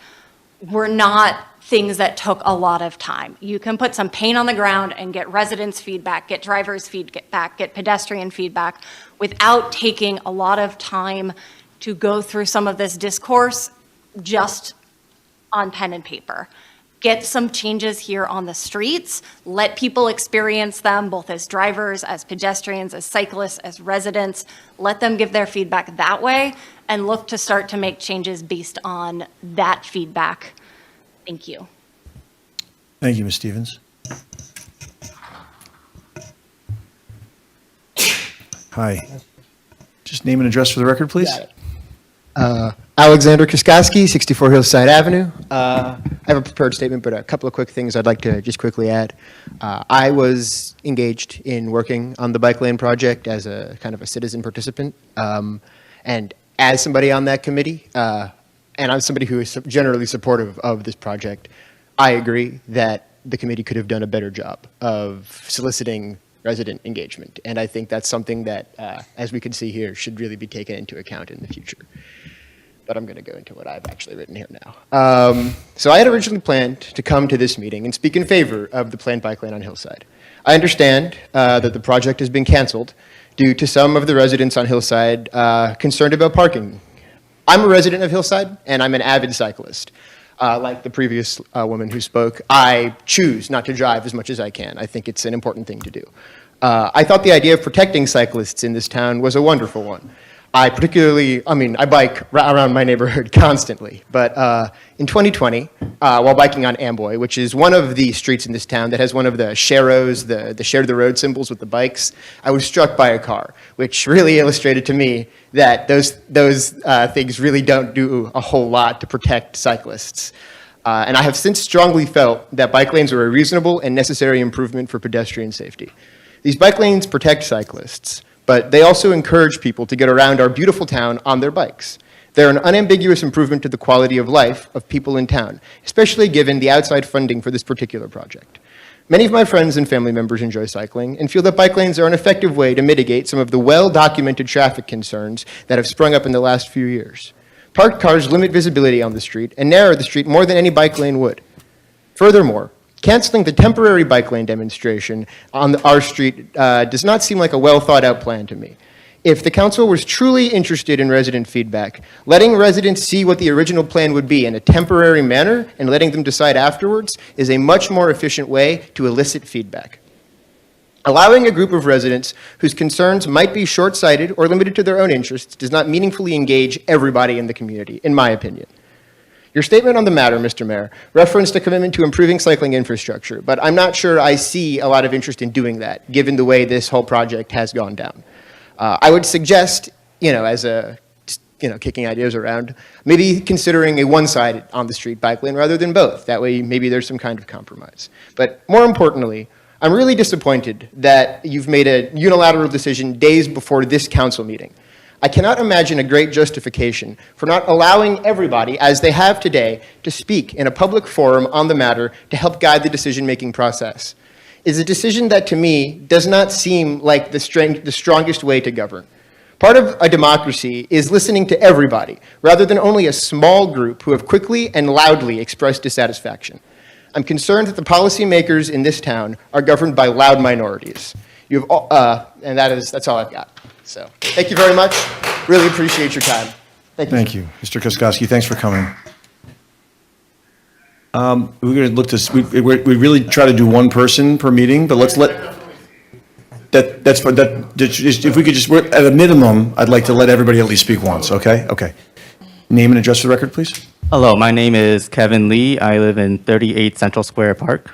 were not things that took a lot of time. You can put some paint on the ground and get residents' feedback, get drivers' feedback, get pedestrian feedback without taking a lot of time to go through some of this discourse just on pen and paper. Get some changes here on the streets, let people experience them both as drivers, as pedestrians, as cyclists, as residents, let them give their feedback that way and look to start to make changes based on that feedback. Thank you. Thank you, Ms. Stevens. Hi. Just name and address for the record, please. Alexander Koskowski, 64 Hillside Avenue. I have a prepared statement, but a couple of quick things I'd like to just quickly add. I was engaged in working on the bike lane project as a kind of a citizen participant. And as somebody on that committee, and I'm somebody who is generally supportive of this project, I agree that the committee could have done a better job of soliciting resident engagement. And I think that's something that, as we can see here, should really be taken into account in the future. But I'm going to go into what I've actually written here now. So I had originally planned to come to this meeting and speak in favor of the planned bike lane on Hillside. I understand that the project has been canceled due to some of the residents on Hillside concerned about parking. I'm a resident of Hillside, and I'm an avid cyclist. Like the previous woman who spoke, I choose not to drive as much as I can. I think it's an important thing to do. I thought the idea of protecting cyclists in this town was a wonderful one. I bike around my neighborhood constantly, but in 2020, while biking on Amboy, which is one of the streets in this town that has one of the sharos, the share the road symbols with the bikes, I was struck by a car, which really illustrated to me that those things really don't do a whole lot to protect cyclists. And I have since strongly felt that bike lanes are a reasonable and necessary improvement for pedestrian safety. These bike lanes protect cyclists, but they also encourage people to get around our beautiful town on their bikes. They're an unambiguous improvement to the quality of life of people in town, especially given the outside funding for this particular project. Many of my friends and family members enjoy cycling and feel that bike lanes are an effective way to mitigate some of the well-documented traffic concerns that have sprung up in the last few years. Parked cars limit visibility on the street and narrow the street more than any bike lane would. Furthermore, canceling the temporary bike lane demonstration on our street does not seem like a well-thought-out plan to me. If the council was truly interested in resident feedback, letting residents see what the original plan would be in a temporary manner and letting them decide afterwards is a much more efficient way to elicit feedback. Allowing a group of residents whose concerns might be short-sighted or limited to their own interests does not meaningfully engage everybody in the community, in my opinion. Your statement on the matter, Mr. Mayor, referenced a commitment to improving cycling infrastructure, but I'm not sure I see a lot of interest in doing that, given the way this whole project has gone down. I would suggest, as a, kicking ideas around, maybe considering a one-sided on-the-street bike lane rather than both. That way, maybe there's some kind of compromise. But more importantly, I'm really disappointed that you've made a unilateral decision days before this council meeting. I cannot imagine a great justification for not allowing everybody, as they have today, to speak in a public forum on the matter to help guide the decision-making process. It's a decision that, to me, does not seem like the strongest way to govern. Part of a democracy is listening to everybody, rather than only a small group who have quickly and loudly expressed dissatisfaction. I'm concerned that the policymakers in this town are governed by loud minorities. And that's all I've got. So thank you very much. Really appreciate your time. Thank you. Thank you. Mr. Koskowski, thanks for coming. We're going to look to, we really try to do one person per meeting, but let's let, that's, if we could just, at a minimum, I'd like to let everybody at least speak once, okay? Okay. Name and address for the record, please. Hello, my name is Kevin Lee. I live in 38 Central Square Park.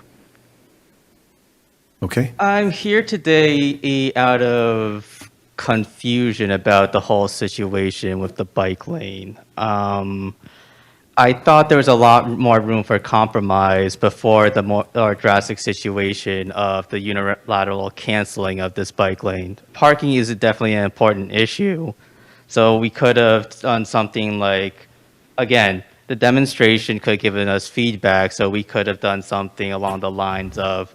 Okay. I'm here today out of confusion about the whole situation with the bike lane. I thought there was a lot more room for compromise before the more drastic situation of the unilateral canceling of this bike lane. Parking is definitely an important issue. So we could have done something like, again, the demonstration could have given us feedback, so we could have done something along the lines of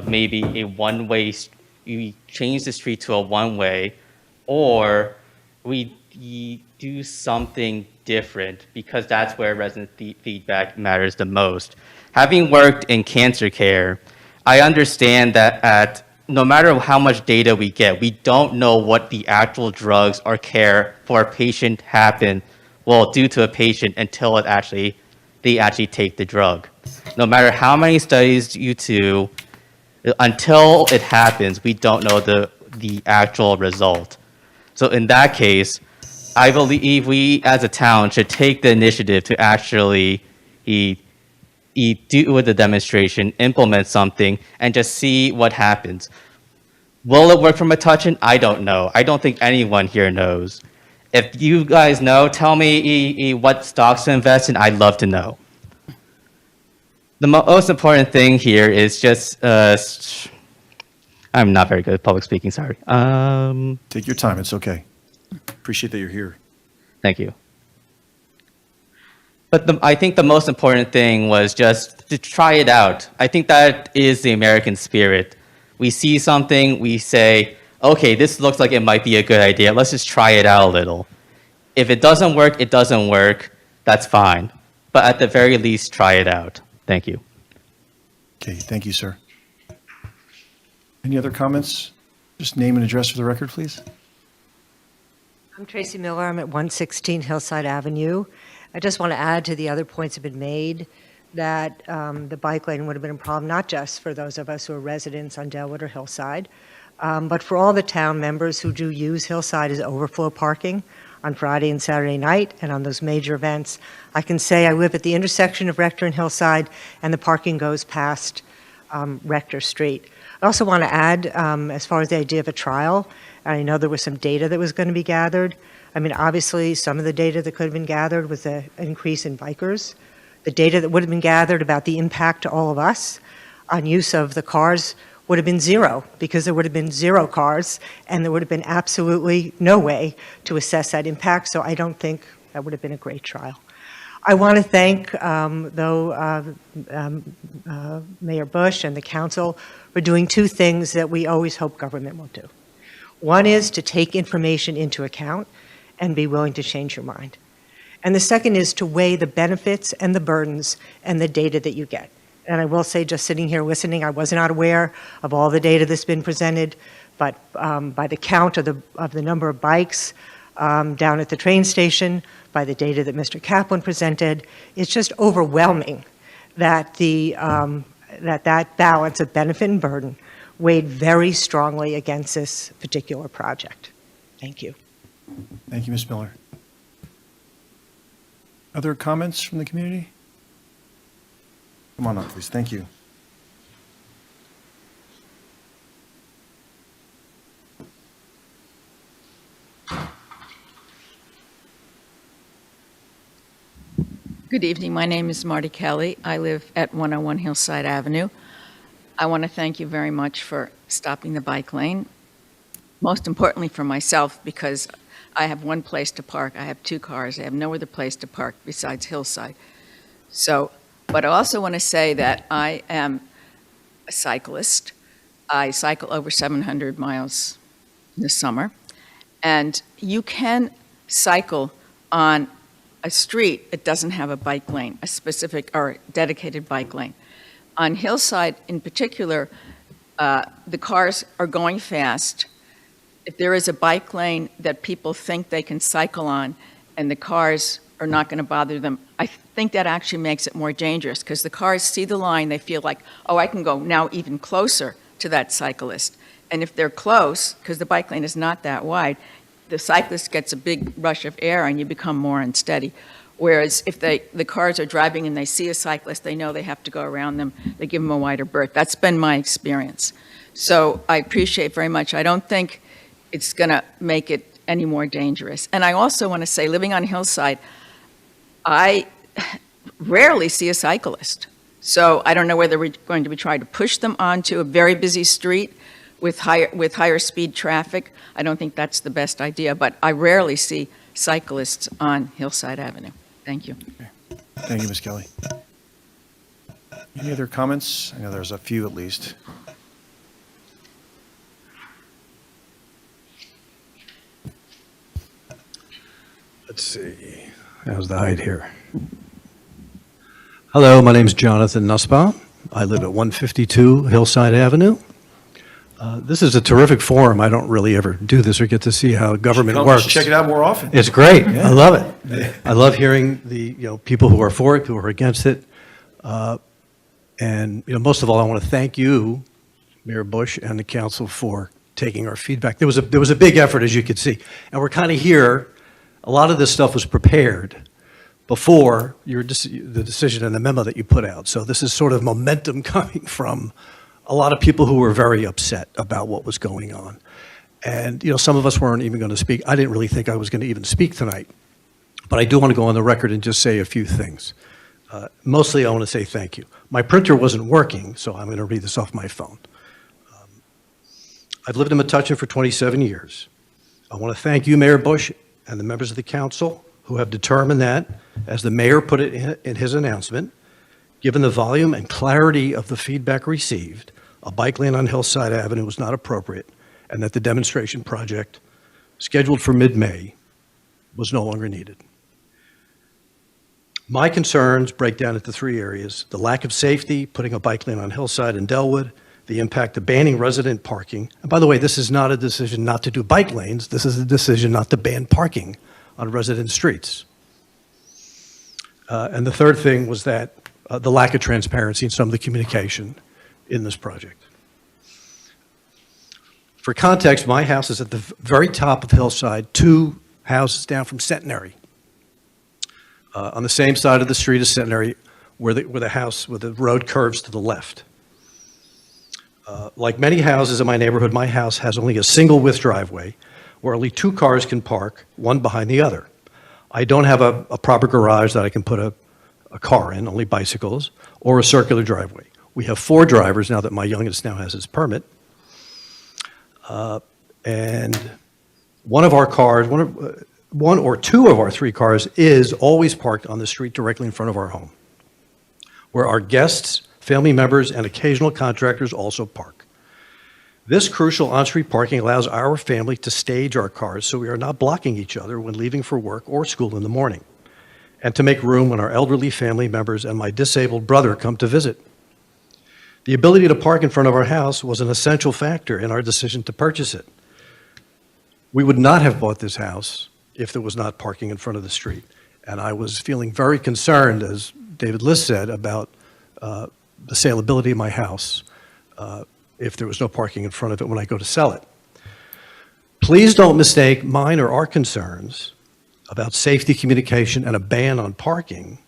maybe a one-way, you change the street to a one-way, or we do something different, because that's where resident feedback matters the most. Having worked in cancer care, I understand that no matter how much data we get, we don't know what the actual drugs or care for a patient do to a patient until they actually take the drug. No matter how many studies you do, until it happens, we don't know the actual result. So in that case, I believe we as a town should take the initiative to actually do with the demonstration, implement something, and just see what happens. Will it work for Metuchen? I don't know. I don't think anyone here knows. If you guys know, tell me what stocks to invest in. I'd love to know. The most important thing here is just, I'm not very good at public speaking, sorry. Take your time, it's okay. Appreciate that you're here. Thank you. But I think the most important thing was just to try it out. I think that is the American spirit. We see something, we say, okay, this looks like it might be a good idea. Let's just try it out a little. If it doesn't work, it doesn't work. That's fine. But at the very least, try it out. Thank you. Okay, thank you, sir. Any other comments? Just name and address for the record, please. I'm Tracy Miller. I'm at 116 Hillside Avenue. I just want to add to the other points that have been made that the bike lane would have been a problem, not just for those of us who are residents on Delwood or Hillside, but for all the town members who do use Hillside as overflow parking on Friday and Saturday night and on those major events. I can say I live at the intersection of Rector and Hillside, and the parking goes past Rector Street. I also want to add, as far as the idea of a trial, and I know there was some data that was going to be gathered. I mean, obviously, some of the data that could have been gathered was the increase in bikers. The data that would have been gathered about the impact to all of us on use of the cars would have been zero, because there would have been zero cars, and there would have been absolutely no way to assess that impact, so I don't think that would have been a great trial. I want to thank, Mayor Bush and the council for doing two things that we always hope government will do. One is to take information into account and be willing to change your mind. And the second is to weigh the benefits and the burdens and the data that you get. And I will say, just sitting here listening, I was not aware of all the data that's been presented, but by the count of the number of bikes down at the train station, by the data that Mr. Kaplan presented, it's just overwhelming that that balance of benefit and burden weighed very strongly against this particular project. Thank you. Thank you, Ms. Miller. Other comments from the community? Come on up, please. Thank you. Good evening. My name is Marty Kelly. I live at 101 Hillside Avenue. I want to thank you very much for stopping the bike lane. Most importantly for myself, because I have one place to park. I have two cars. I have no other place to park besides Hillside. So, but I also want to say that I am a cyclist. I cycle over 700 miles in the summer. And you can cycle on a street that doesn't have a bike lane, a specific or dedicated bike lane. On Hillside in particular, the cars are going fast. if there is a bike lane that people think they can cycle on and the cars are not going to bother them, I think that actually makes it more dangerous because the cars see the line, they feel like, oh, I can go now even closer to that cyclist. And if they're close, because the bike lane is not that wide, the cyclist gets a big rush of air and you become more unsteady. Whereas if the cars are driving and they see a cyclist, they know they have to go around them, they give them a wider berth. That's been my experience. So I appreciate very much. I don't think it's going to make it any more dangerous. And I also want to say, living on Hillside, I rarely see a cyclist. So I don't know whether we're going to be trying to push them onto a very busy street with higher speed traffic. I don't think that's the best idea, but I rarely see cyclists on Hillside Avenue. Thank you. Thank you, Ms. Kelly. Any other comments? I know there's a few at least. Let's see. How's the height here? Hello, my name is Jonathan Nussbaum. I live at 152 Hillside Avenue. This is a terrific forum. I don't really ever do this or get to see how government works. Check it out more often. It's great. Yeah. I love it. I love hearing the people who are for it, who are against it. And most of all, I want to thank you, Mayor Bush, and the council for taking our feedback. There was a big effort, as you could see, and we're kind of here. A lot of this stuff was prepared before the decision and the memo that you put out. So this is sort of momentum coming from a lot of people who were very upset about what was going on. And, some of us weren't even going to speak. I didn't really think I was going to even speak tonight. But I do want to go on the record and just say a few things. Mostly, I want to say thank you. My printer wasn't working, so I'm going to read this off my phone. I've lived in Metuchen for 27 years. I want to thank you, Mayor Bush, and the members of the council who have determined that, as the mayor put it in his announcement, given the volume and clarity of the feedback received, a bike lane on Hillside Avenue was not appropriate, and that the demonstration project, scheduled for mid-May, was no longer needed. My concerns break down into three areas: the lack of safety, putting a bike lane on Hillside and Delwood, the impact of banning resident parking. And by the way, this is not a decision not to do bike lanes. This is a decision not to ban parking on resident streets. And the third thing was that the lack of transparency in some of the communication in this project. For context, my house is at the very top of Hillside, 2 houses down from Centenary. On the same side of the street as Centenary, where the road curves to the left. Like many houses in my neighborhood, my house has only a single width driveway where only 2 cars can park, one behind the other. I don't have a proper garage that I can put a car in, only bicycles, or a circular driveway. We have 4 drivers now that my youngest now has his permit. And one of our cars, one or 2 of our 3 cars is always parked on the street directly in front of our home, where our guests, family members, and occasional contractors also park. This crucial on-street parking allows our family to stage our cars so we are not blocking each other when leaving for work or school in the morning, and to make room when our elderly family members and my disabled brother come to visit. The ability to park in front of our house was an essential factor in our decision to purchase it. We would not have bought this house if there was not parking in front of the street. And I was feeling very concerned, as David List said, about the saleability of my house if there was no parking in front of it when I go to sell it. Please don't mistake mine or our concerns about safety communication and a ban on parking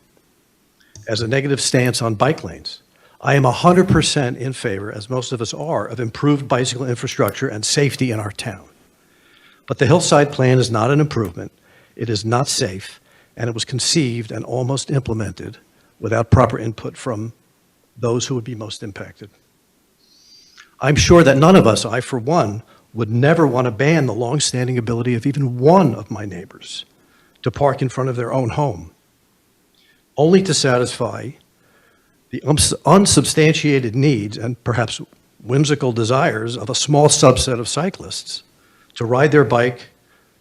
as a negative stance on bike lanes. I am 100% in favor, as most of us are, of improved bicycle infrastructure and safety in our town. But the Hillside Plan is not an improvement, it is not safe, and it was conceived and almost implemented without proper input from those who would be most impacted. I'm sure that none of us, I for one, would never want to ban the long-standing ability of even one of my neighbors to park in front of their own home, only to satisfy the unsubstantiated needs and perhaps whimsical desires of a small subset of cyclists to ride their bike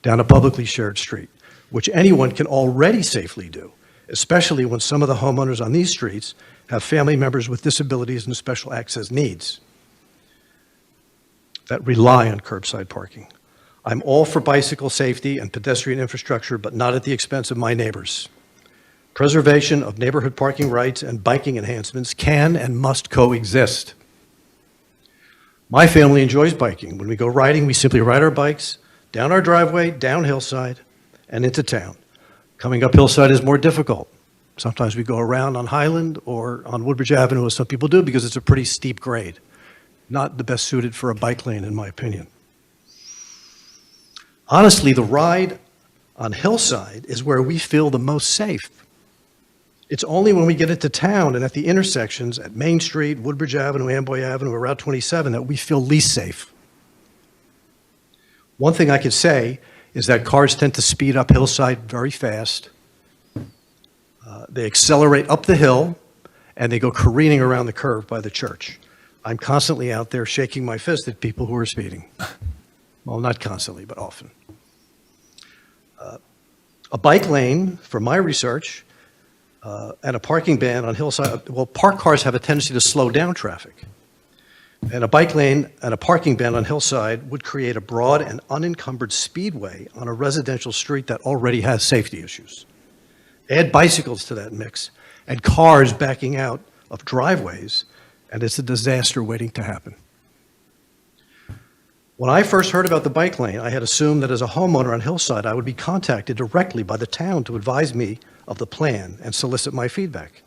down a publicly shared street, which anyone can already safely do, especially when some of the homeowners on these streets have family members with disabilities and special access needs that rely on curbside parking. I'm all for bicycle safety and pedestrian infrastructure, but not at the expense of my neighbors. Preservation of neighborhood parking rights and biking enhancements can and must coexist. My family enjoys biking. When we go riding, we simply ride our bikes down our driveway, down hillside, and into town. Coming up hillside is more difficult. Sometimes we go around on Highland or on Woodbridge Avenue, as some people do, because it's a pretty steep grade. Not the best suited for a bike lane, in my opinion. Honestly, the ride on hillside is where we feel the most safe. It's only when we get into town and at the intersections at Main Street, Woodbridge Avenue, Amboy Avenue, or Route 27 that we feel least safe. One thing I could say is that cars tend to speed up hillside very fast. They accelerate up the hill, and they go careening around the curve by the church. I'm constantly out there shaking my fist at people who are speeding. Well, not constantly, but often. A bike lane, from my research, and a parking ban on hillside, well, parked cars have a tendency to slow down traffic. And a bike lane and a parking ban on hillside would create a broad and unencumbered speedway on a residential street that already has safety issues. Add bicycles to that mix and cars backing out of driveways, and it's a disaster waiting to happen. When I first heard about the bike lane, I had assumed that as a homeowner on Hillside, I would be contacted directly by the town to advise me of the plan and solicit my feedback.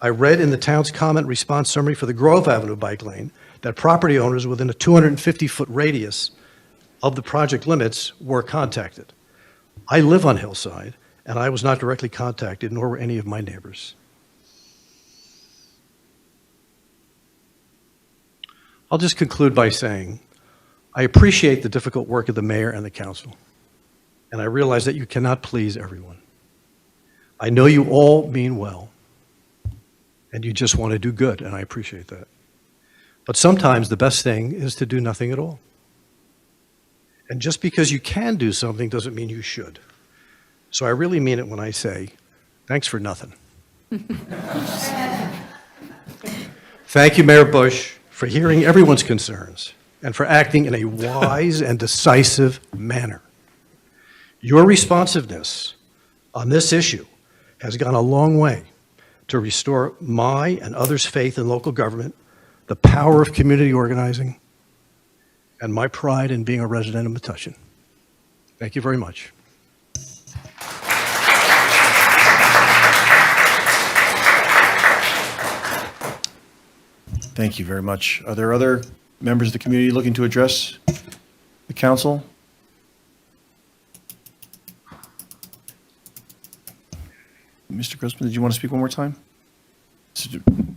I read in the town's comment response summary for the Grove Avenue bike lane that property owners within a 250-foot radius of the project limits were contacted. I live on Hillside, and I was not directly contacted, nor were any of my neighbors. I'll just conclude by saying, I appreciate the difficult work of the mayor and the council, and I realize that you cannot please everyone. I know you all mean well, and you just want to do good, and I appreciate that. But sometimes the best thing is to do nothing at all. And just because you can do something doesn't mean you should. So I really mean it when I say, thanks for nothing. Thank you, Mayor Bush, for hearing everyone's concerns and for acting in a wise and decisive manner. Your responsiveness on this issue has gone a long way to restore my and others' faith in local government, the power of community organizing, and my pride in being a resident of Metuchen. Thank you very much. Thank you very much. Are there other members of the community looking to address the council? Mr. Grossman, did you want to speak one more time?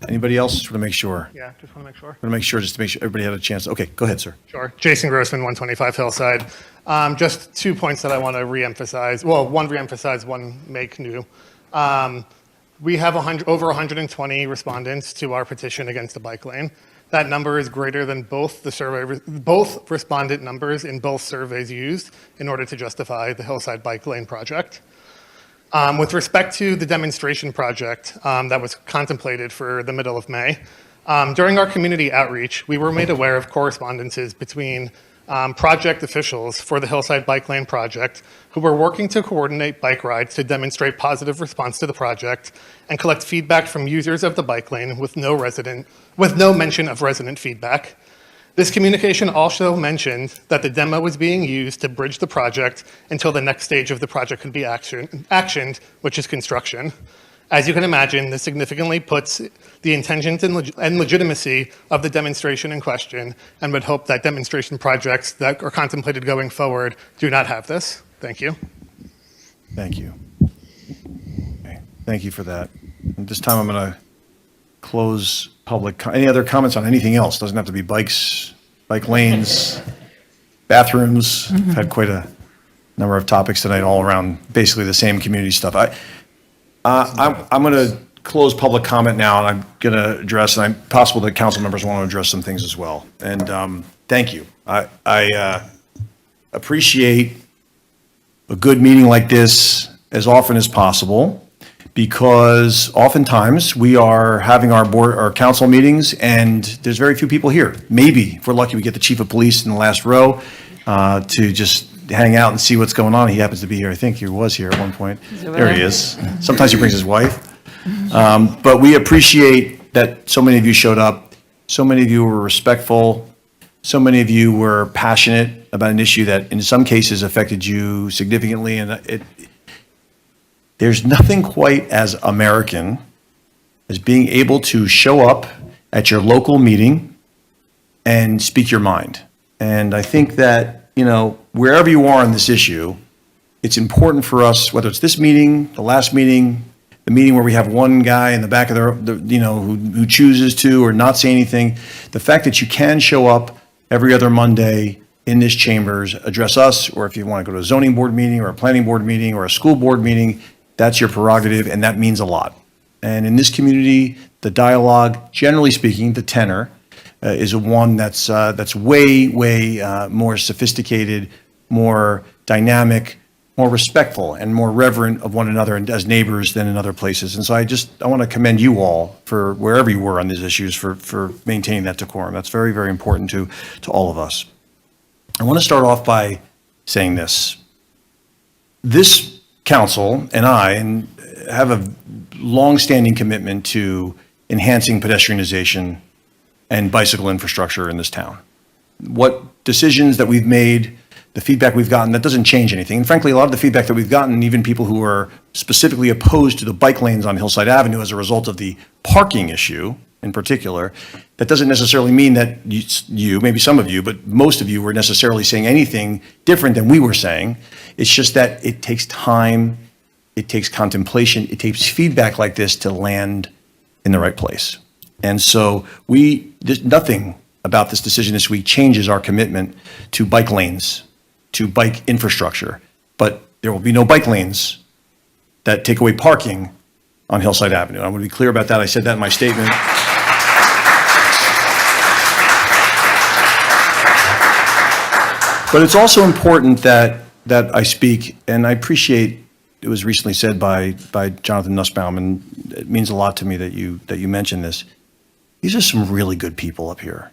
Anybody else? Just want to make sure. Yeah, just want to make sure. Want to make sure, just to make sure everybody had a chance. Okay, go ahead, sir. Sure. Jason Grossman, 125 Hillside. Just 2 points that I want to reemphasize. Well, one reemphasize, one make new. We have over 120 respondents to our petition against the bike lane. That number is greater than both respondent numbers in both surveys used in order to justify the Hillside Bike Lane project. With respect to the demonstration project that was contemplated for the middle of May, during our community outreach, we were made aware of correspondences between project officials for the Hillside Bike Lane project who were working to coordinate bike rides to demonstrate positive response to the project and collect feedback from users of the bike lane with no mention of resident feedback. This communication also mentioned that the demo was being used to bridge the project until the next stage of the project could be actioned, which is construction. As you can imagine, this significantly puts the intentions and legitimacy of the demonstration in question, and would hope that demonstration projects that are contemplated going forward do not have this. Thank you. Thank you. Okay, thank you for that. At this time, I'm going to close public. Any other comments on anything else? Doesn't have to be bikes, bike lanes, bathrooms. Had quite a number of topics tonight, all around basically the same community stuff. I'm going to close public comment now, and I'm going to address, and I'm possible that council members want to address some things as well. And thank you. I appreciate a good meeting like this as often as possible, because oftentimes we are having our council meetings and there's very few people here. Maybe, if we're lucky, we get the chief of police in the last row, to just hang out and see what's going on. He happens to be here. I think he was here at one point. There he is. Sometimes he brings his wife. But we appreciate that so many of you showed up. So many of you were respectful. So many of you were passionate about an issue that in some cases affected you significantly. And there's nothing quite as American as being able to show up at your local meeting and speak your mind. And I think that, wherever you are on this issue, it's important for us, whether it's this meeting, the last meeting, the meeting where we have one guy in the back of who chooses to or not say anything, the fact that you can show up every other Monday in this chambers, address us, or if you want to go to a zoning board meeting or a planning board meeting or a school board meeting, that's your prerogative, and that means a lot. And in this community, the dialogue, generally speaking, the tenor, is one that's way more sophisticated, more dynamic, more respectful, and more reverent of one another and as neighbors than in other places. And so I want to commend you all for wherever you were on these issues for maintaining that decorum. That's very, very important to all of us. I want to start off by saying this. This council and I have a long-standing commitment to enhancing pedestrianization and bicycle infrastructure in this town. What decisions that we've made, the feedback we've gotten, that doesn't change anything. And frankly, a lot of the feedback that we've gotten, even people who are specifically opposed to the bike lanes on Hillside Avenue as a result of the parking issue in particular, that doesn't necessarily mean that you, maybe some of you, but most of you were necessarily saying anything different than we were saying. It's just that it takes time, it takes contemplation, it takes feedback like this to land in the right place. And so nothing about this decision this week changes our commitment to bike lanes, to bike infrastructure. But there will be no bike lanes that take away parking on Hillside Avenue. I want to be clear about that. I said that in my statement. But it's also important that I speak, and I appreciate it was recently said by Jonathan Nussbaum, and it means a lot to me that you mentioned this. These are some really good people up here.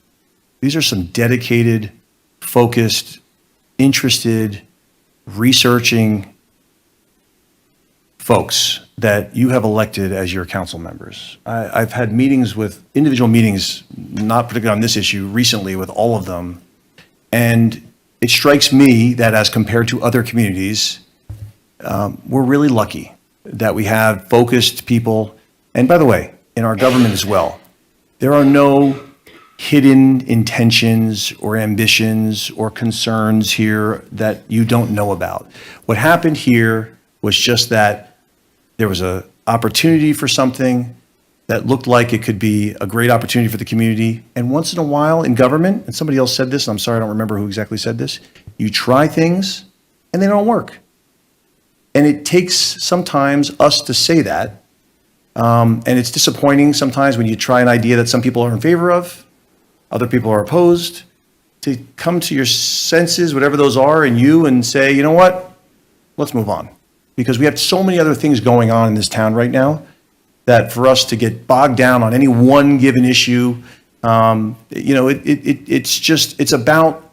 These are some dedicated, focused, interested, researching folks that you have elected as your council members. I've had individual meetings, not particularly on this issue, recently with all of them. And it strikes me that as compared to other communities, we're really lucky that we have focused people. And by the way, in our government as well, there are no hidden intentions or ambitions or concerns here that you don't know about. What happened here was just that there was an opportunity for something that looked like it could be a great opportunity for the community. And once in a while in government, and somebody else said this, and I'm sorry, I don't remember who exactly said this, you try things and they don't work. And it takes sometimes us to say that. And it's disappointing sometimes when you try an idea that some people are in favor of, other people are opposed, to come to your senses, whatever those are, and say, you know what, let's move on. Because we have so many other things going on in this town right now that for us to get bogged down on any one given issue, it's about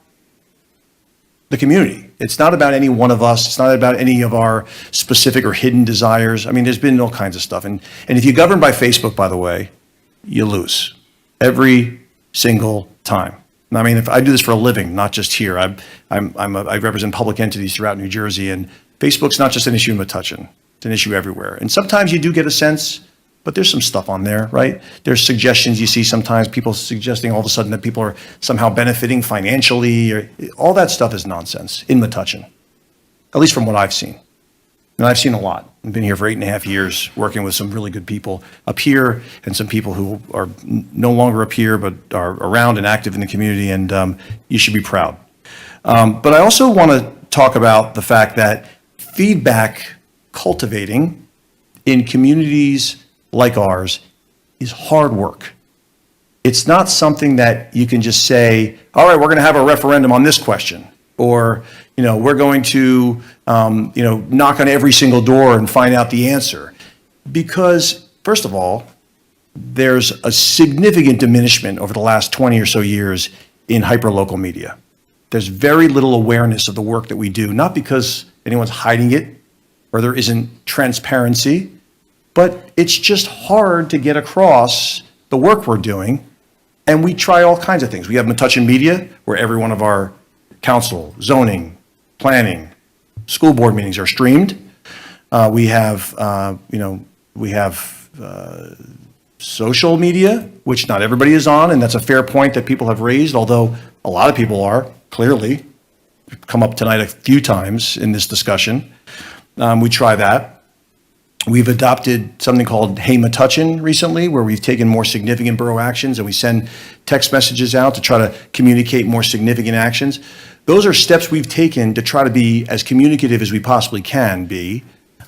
the community. It's not about any one of us. It's not about any of our specific or hidden desires. I mean, there's been all kinds of stuff. And if you govern by Facebook, by the way, you lose every single time. I mean, if I do this for a living, not just here, I represent public entities throughout New Jersey, and Facebook's not just an issue in Metuchen. It's an issue everywhere. And sometimes you do get a sense, but there's some stuff on there, right? There's suggestions you see sometimes, people suggesting all of a sudden that people are somehow benefiting financially. All that stuff is nonsense in Metuchen, at least from what I've seen. And I've seen a lot. I've been here for 8.5 years, working with some really good people up here and some people who are no longer up here, but are around and active in the community, and you should be proud. But I also want to talk about the fact that feedback cultivating in communities like ours is hard work. It's not something that you can just say, all right, we're going to have a referendum on this question, or we're going to knock on every single door and find out the answer. Because first of all, there's a significant diminishment over the last 20 or so years in hyperlocal media. there's very little awareness of the work that we do, not because anyone's hiding it or there isn't transparency, but it's just hard to get across the work we're doing. And we try all kinds of things. We have Metuchen Media, where every one of our council, zoning, planning, school board meetings are streamed. We have social media, which not everybody is on, and that's a fair point that people have raised, although a lot of people are, clearly, come up tonight a few times in this discussion. We try that. We've adopted something called Hey Metuchen recently, where we've taken more significant borough actions and we send text messages out to try to communicate more significant actions. Those are steps we've taken to try to be as communicative as we possibly can be.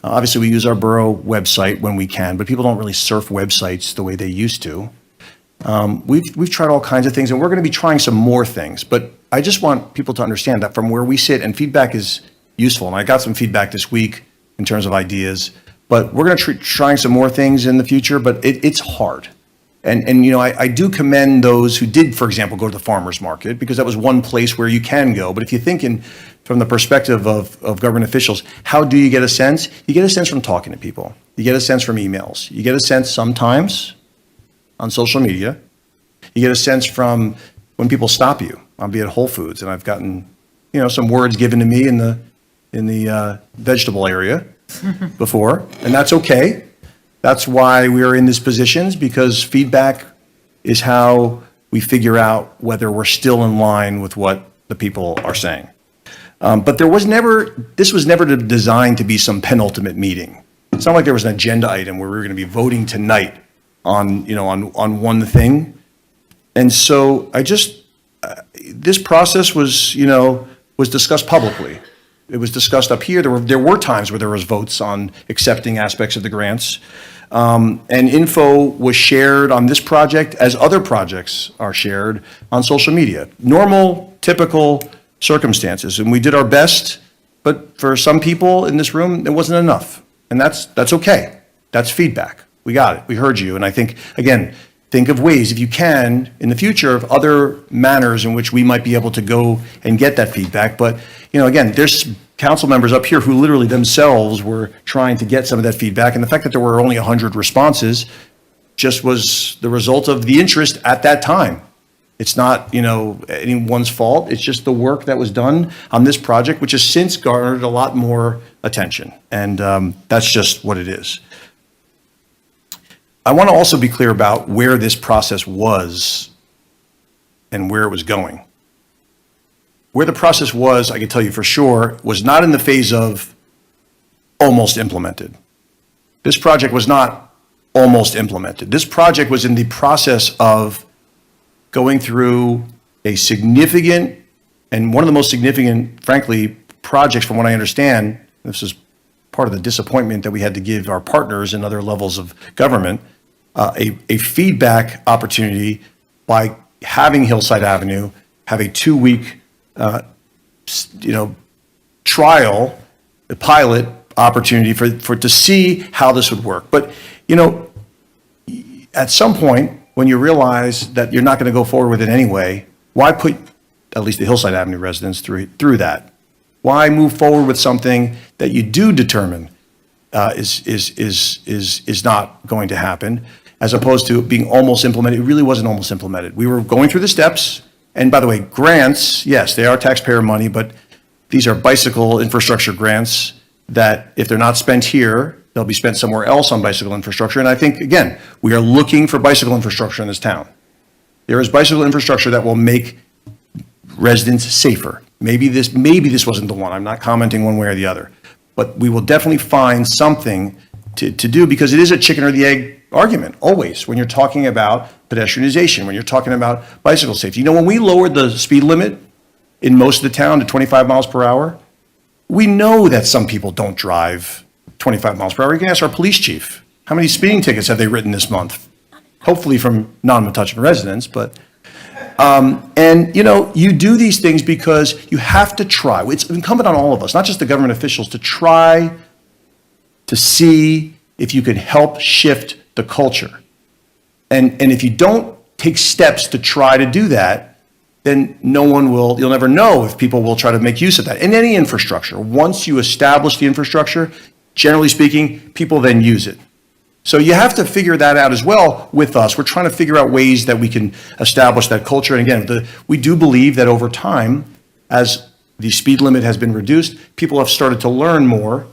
Obviously, we use our borough website when we can, but people don't really surf websites the way they used to. We've tried all kinds of things, and we're going to be trying some more things. But I just want people to understand that from where we sit, and feedback is useful, and I got some feedback this week in terms of ideas, but we're going to trying some more things in the future, but it's hard. And I do commend those who did, for example, go to the farmer's market, because that was one place where you can go. But if you think from the perspective of government officials, how do you get a sense? You get a sense from talking to people. You get a sense from emails. You get a sense sometimes on social media. You get a sense from when people stop you. I'll be at Whole Foods, and I've gotten, some words given to me in the vegetable area before, and that's okay. That's why we're in these positions, because feedback is how we figure out whether we're still in line with what the people are saying. But this was never designed to be some penultimate meeting. It's not like there was an agenda item where we were going to be voting tonight on one thing. And so this process was discussed publicly. It was discussed up here. There were times where there was votes on accepting aspects of the grants. And info was shared on this project as other projects are shared on social media. Normal, typical circumstances. And we did our best, but for some people in this room, it wasn't enough. And that's okay. That's feedback. We got it. We heard you. And I think, again, think of ways, if you can, in the future, of other manners in which we might be able to go and get that feedback. But, again, there's council members up here who literally themselves were trying to get some of that feedback. And the fact that there were only 100 responses just was the result of the interest at that time. It's not, anyone's fault. It's just the work that was done on this project, which has since garnered a lot more attention. And that's just what it is. I want to also be clear about where this process was and where it was going. Where the process was, I can tell you for sure, was not in the phase of almost implemented. This project was not almost implemented. This project was in the process of going through a significant, and one of the most significant, frankly, projects from what I understand, this is part of the disappointment that we had to give our partners in other levels of government, a feedback opportunity by having Hillside Avenue have a 2-week trial, a pilot opportunity for to see how this would work. But, at some point, when you realize that you're not going to go forward with it anyway, why put at least the Hillside Avenue residents through that? Why move forward with something that you do determine is not going to happen, as opposed to being almost implemented? It really wasn't almost implemented. We were going through the steps. And by the way, grants, yes, they are taxpayer money, but these are bicycle infrastructure grants that if they're not spent here, they'll be spent somewhere else on bicycle infrastructure. And I think, again, we are looking for bicycle infrastructure in this town. There is bicycle infrastructure that will make residents safer. Maybe this wasn't the one. I'm not commenting one way or the other. But we will definitely find something to do, because it is a chicken or the egg argument, always, when you're talking about pedestrianization, when you're talking about bicycle safety. When we lowered the speed limit in most of the town to 25 miles per hour, we know that some people don't drive 25 miles per hour. You can ask our police chief. How many speeding tickets have they written this month? Hopefully from non-Metuchen residents, but... you do these things because you have to try. It's incumbent on all of us, not just the government officials, to try to see if you can help shift the culture. And if you don't take steps to try to do that, then you'll never know if people will try to make use of that. In any infrastructure, once you establish the infrastructure, generally speaking, people then use it. So you have to figure that out as well with us. We're trying to figure out ways that we can establish that culture. And again, we do believe that over time, as the speed limit has been reduced, people have started to learn more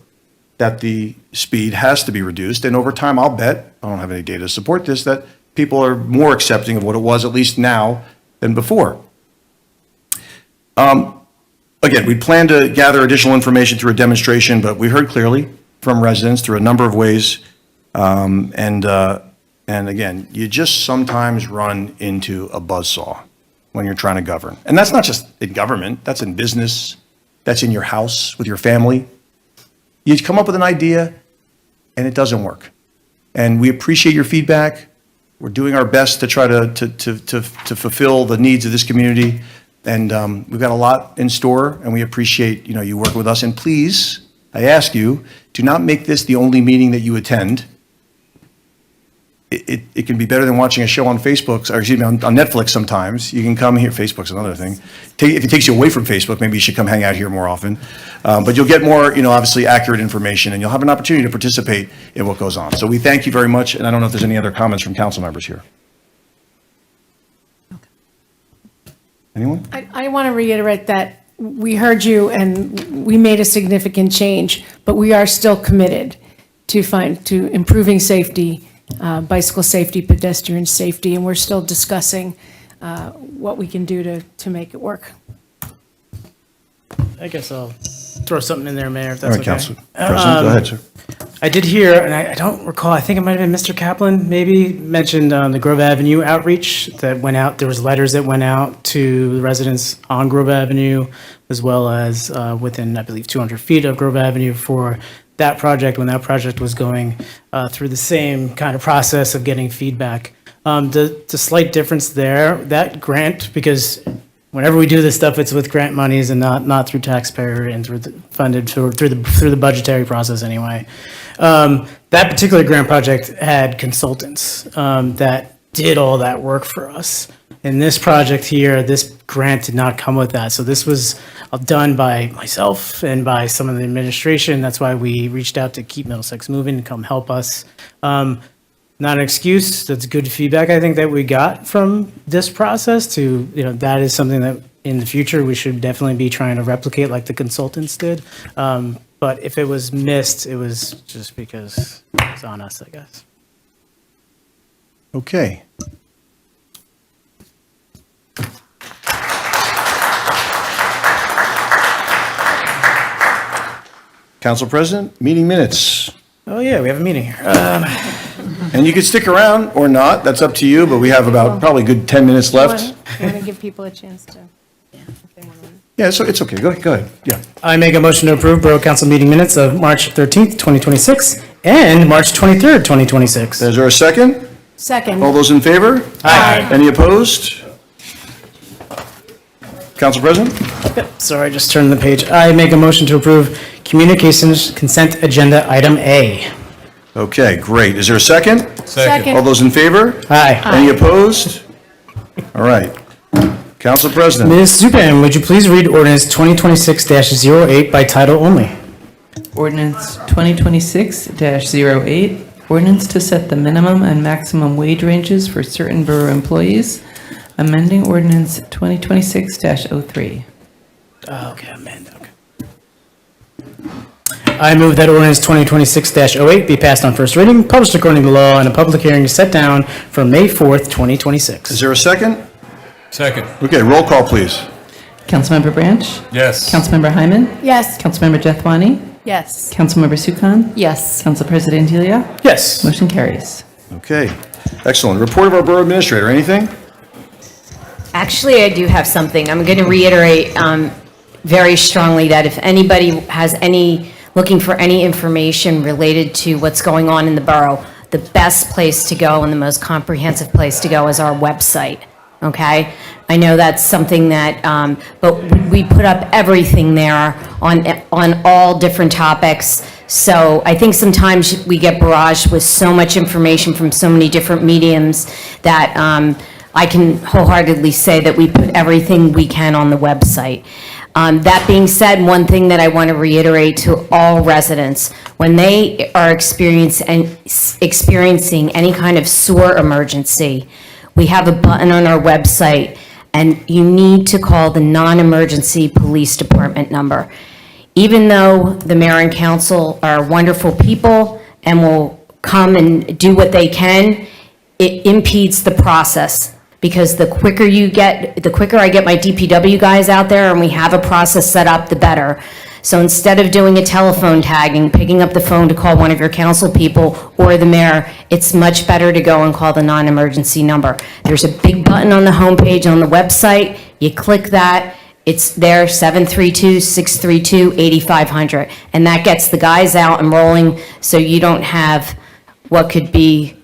that the speed has to be reduced. And over time, I'll bet, I don't have any data to support this, that people are more accepting of what it was, at least now, than before. Again, we plan to gather additional information through a demonstration, but we heard clearly from residents through a number of ways. And again, you just sometimes run into a buzzsaw when you're trying to govern. And that's not just in government, that's in business, that's in your house, with your family. You come up with an idea and it doesn't work. And we appreciate your feedback. We're doing our best to try to fulfill the needs of this community. And we've got a lot in store, and we appreciate, you working with us. And please, I ask you, do not make this the only meeting that you attend. It can be better than watching a show on Facebook, or excuse me, on Netflix sometimes. You can come here. Facebook's another thing. If it takes you away from Facebook, maybe you should come hang out here more often. But you'll get more, obviously accurate information, and you'll have an opportunity to participate in what goes on. So we thank you very much, and I don't know if there's any other comments from council members here. Anyone? I want to reiterate that we heard you and we made a significant change, but we are still committed to improving safety, bicycle safety, pedestrian safety, and we're still discussing what we can do to make it work. I guess I'll throw something in there, Mayor, if that's All right, okay. Council President, go ahead, sir. I did hear, and I don't recall, I think it might have been Mr. Kaplan maybe mentioned the Grove Avenue outreach that went out. There was letters that went out to the residents on Grove Avenue, as well as within, I believe, 200 feet of Grove Avenue for that project, when that project was going through the same kind of process of getting feedback. The slight difference there, that grant, because whenever we do this stuff, it's with grant monies and not through taxpayer and through the budgetary process anyway. That particular grant project had consultants that did all that work for us. In this project here, this grant did not come with that. So this was done by myself and by some of the administration. That's why we reached out to Keep Middlesex Moving to come help us. Not an excuse. That's good feedback, I think, that we got from this process to, that is something that in the future we should definitely be trying to replicate like the consultants did. But if it was missed, it was just because it's on us, I guess. Okay. Council President, meeting minutes. Oh, yeah, we have a meeting here. And you can stick around or not, that's up to you, but we have about probably a good 10 minutes left. You want to give people a chance to, if they want to. Yeah, so it's okay, go ahead, yeah. I make a motion to approve Borough Council meeting minutes of March 13th, 2026, and March 23rd, 2026. Is there a second? Second. All those in favor? Aye. Any opposed? Council President? Yep, sorry, just turned the page. I make a motion to approve Communications Consent Agenda Item A. Okay, great. Is there a second? Second. All those in favor? Aye. Any opposed? All right. Council President? Ms. Zupan, would you please read ordinance 2026-08 by title only? Ordinance 2026-08, ordinance to set the minimum and maximum wage ranges for certain borough employees, amending ordinance 2026-03. Okay, amend, okay. I move that ordinance 2026-08 be passed on first reading, published according to law, and a public hearing is set down for May 4th, 2026. Is there a second? Second. Okay, roll call, please. Councilmember Branch? Yes. Councilmember Hyman? Yes. Councilmember Jethwani? Yes. Councilmember Sukhan? Yes. Council President Delia? Yes. Motion carries. Okay, excellent. Report of our Borough Administrator, anything? Actually, I do have something. I'm going to reiterate very strongly that if anybody has looking for any information related to what's going on in the borough, the best place to go and the most comprehensive place to go is our website, okay? I know that's something that, but we put up everything there on all different topics. So I think sometimes we get barraged with so much information from so many different mediums that I can wholeheartedly say that we put everything we can on the website. That being said, one thing that I want to reiterate to all residents, when they are experiencing any kind of sewer emergency, we have a button on our website, and you need to call the non-emergency police department number. Even though the mayor and council are wonderful people and will come and do what they can, it impedes the process. Because the quicker I get my DPW guys out there and we have a process set up, the better. So instead of doing a telephone tag and picking up the phone to call one of your council people or the mayor, it's much better to go and call the non-emergency number. There's a big button on the homepage on the website. You click that. It's there, 732-632-8500. And that gets the guys out and rolling so you don't have what could be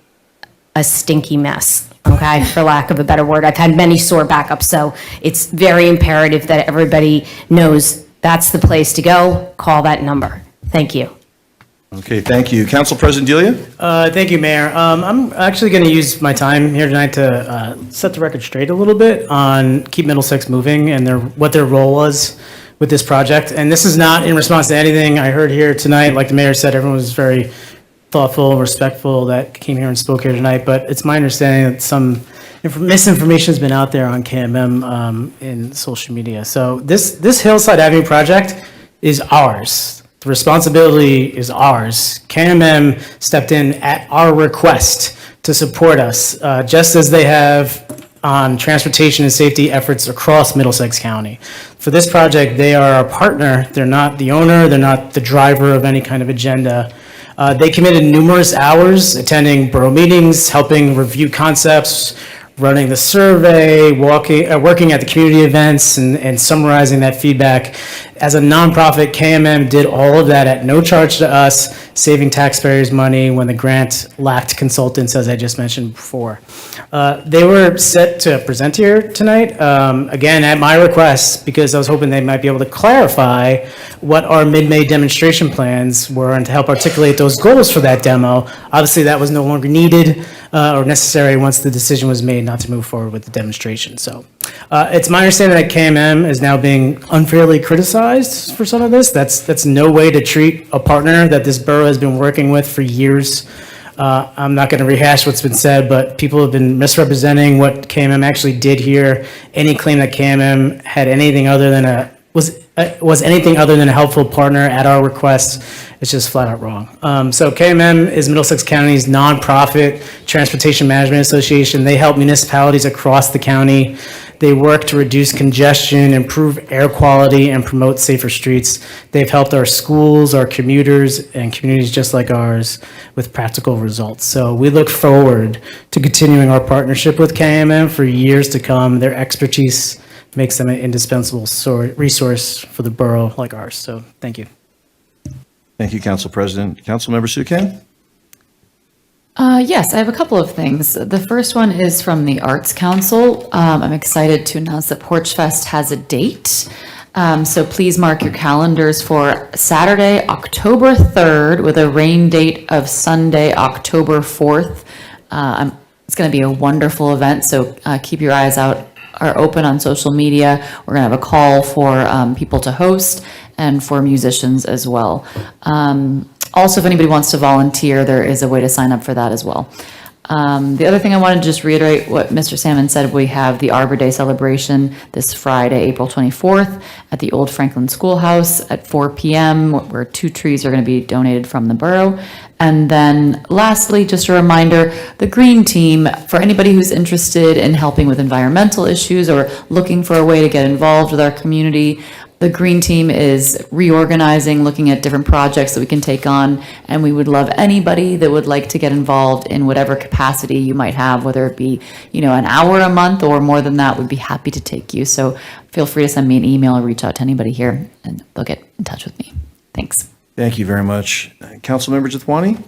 a stinky mess, okay, for lack of a better word. I've had many sore backups, so it's very imperative that everybody knows that's the place to go. Call that number. Thank you. Okay, thank you. Council President Delia? Thank you, Mayor. I'm actually going to use my time here tonight to set the record straight a little bit on Keep Middlesex Moving and what their role was with this project. And this is not in response to anything I heard here tonight. Like the mayor said, everyone was very thoughtful, respectful that came here and spoke here tonight. But it's my understanding that some misinformation has been out there on KMM in social media. So this Hillside Avenue project is ours. The responsibility is ours. KMM stepped in at our request to support us, just as they have on transportation and safety efforts across Middlesex County. For this project, they are our partner. They're not the owner. They're not the driver of any kind of agenda. They committed numerous hours attending borough meetings, helping review concepts, running the survey, working at the community events, and summarizing that feedback. As a nonprofit, KMM did all of that at no charge to us, saving taxpayers money when the grant lacked consultants, as I just mentioned before. They were set to present here tonight, again, at my request, because I was hoping they might be able to clarify what our mid-May demonstration plans were and to help articulate those goals for that demo. Obviously, that was no longer needed or necessary once the decision was made not to move forward with the demonstration. So it's my understanding that KMM is now being unfairly criticized for some of this. That's no way to treat a partner that this borough has been working with for years. I'm not going to rehash what's been said, but people have been misrepresenting what KMM actually did here. Any claim that KMM had anything other than was anything other than a helpful partner at our request, it's just flat out wrong. So KMM is Middlesex County's nonprofit transportation management association. They help municipalities across the county. They work to reduce congestion, improve air quality, and promote safer streets. They've helped our schools, our commuters, and communities just like ours with practical results. So we look forward to continuing our partnership with KMM for years to come. Their expertise makes them an indispensable resource for the borough like ours. So thank you. Thank you, Council President. Councilmember Sukan? Yes, I have a couple of things. The first one is from the Arts Council. I'm excited to announce that Porch Fest has a date. So please mark your calendars for Saturday, October 3rd, with a rain date of Sunday, October 4th. It's going to be a wonderful event, so keep your eyes out are open on social media. We're going to have a call for people to host and for musicians as well. Also, if anybody wants to volunteer, there is a way to sign up for that as well. The other thing I wanted to just reiterate what Mr. Salmon said, we have the Arbor Day celebration this Friday, April 24th at the Old Franklin Schoolhouse at 4 p.m. where 2 trees are going to be donated from the borough. And then lastly, just a reminder, the Green Team, for anybody who's interested in helping with environmental issues or looking for a way to get involved with our community, the Green Team is reorganizing, looking at different projects that we can take on, and we would love anybody that would like to get involved in whatever capacity you might have, whether it be, an hour a month or more than that, would be happy to take you. So feel free to send me an email or reach out to anybody here, and they'll get in touch with me. Thanks. Thank you very much. Councilmember Jithwani?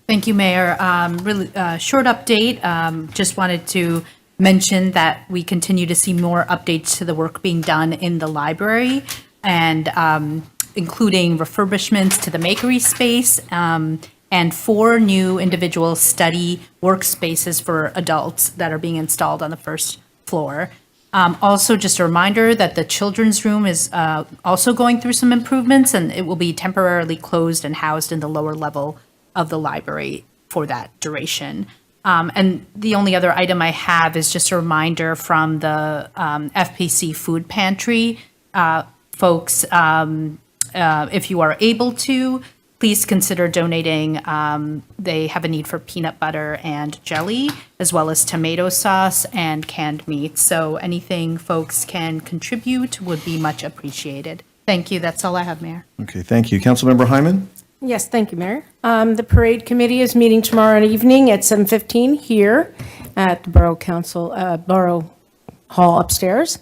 Thank you, Mayor. Really short update. Just wanted to mention that we continue to see more updates to the work being done in the library, and including refurbishments to the makery space, and and 4 new individual study workspaces for adults that are being installed on the first floor. Also, just a reminder that the children's room is also going through some improvements, and it will be temporarily closed and housed in the lower level of the library for that duration. And the only other item I have is just a reminder from the FPC food pantry. Folks, if you are able to, please consider donating. They have a need for peanut butter and jelly, as well as tomato sauce and canned meats. So anything folks can contribute would be much appreciated. Thank you. That's all I have, Mayor. Okay, thank you. Councilmember Hyman? Yes, thank you, Mayor. The parade committee is meeting tomorrow evening at 7:15 here at the Borough Hall upstairs.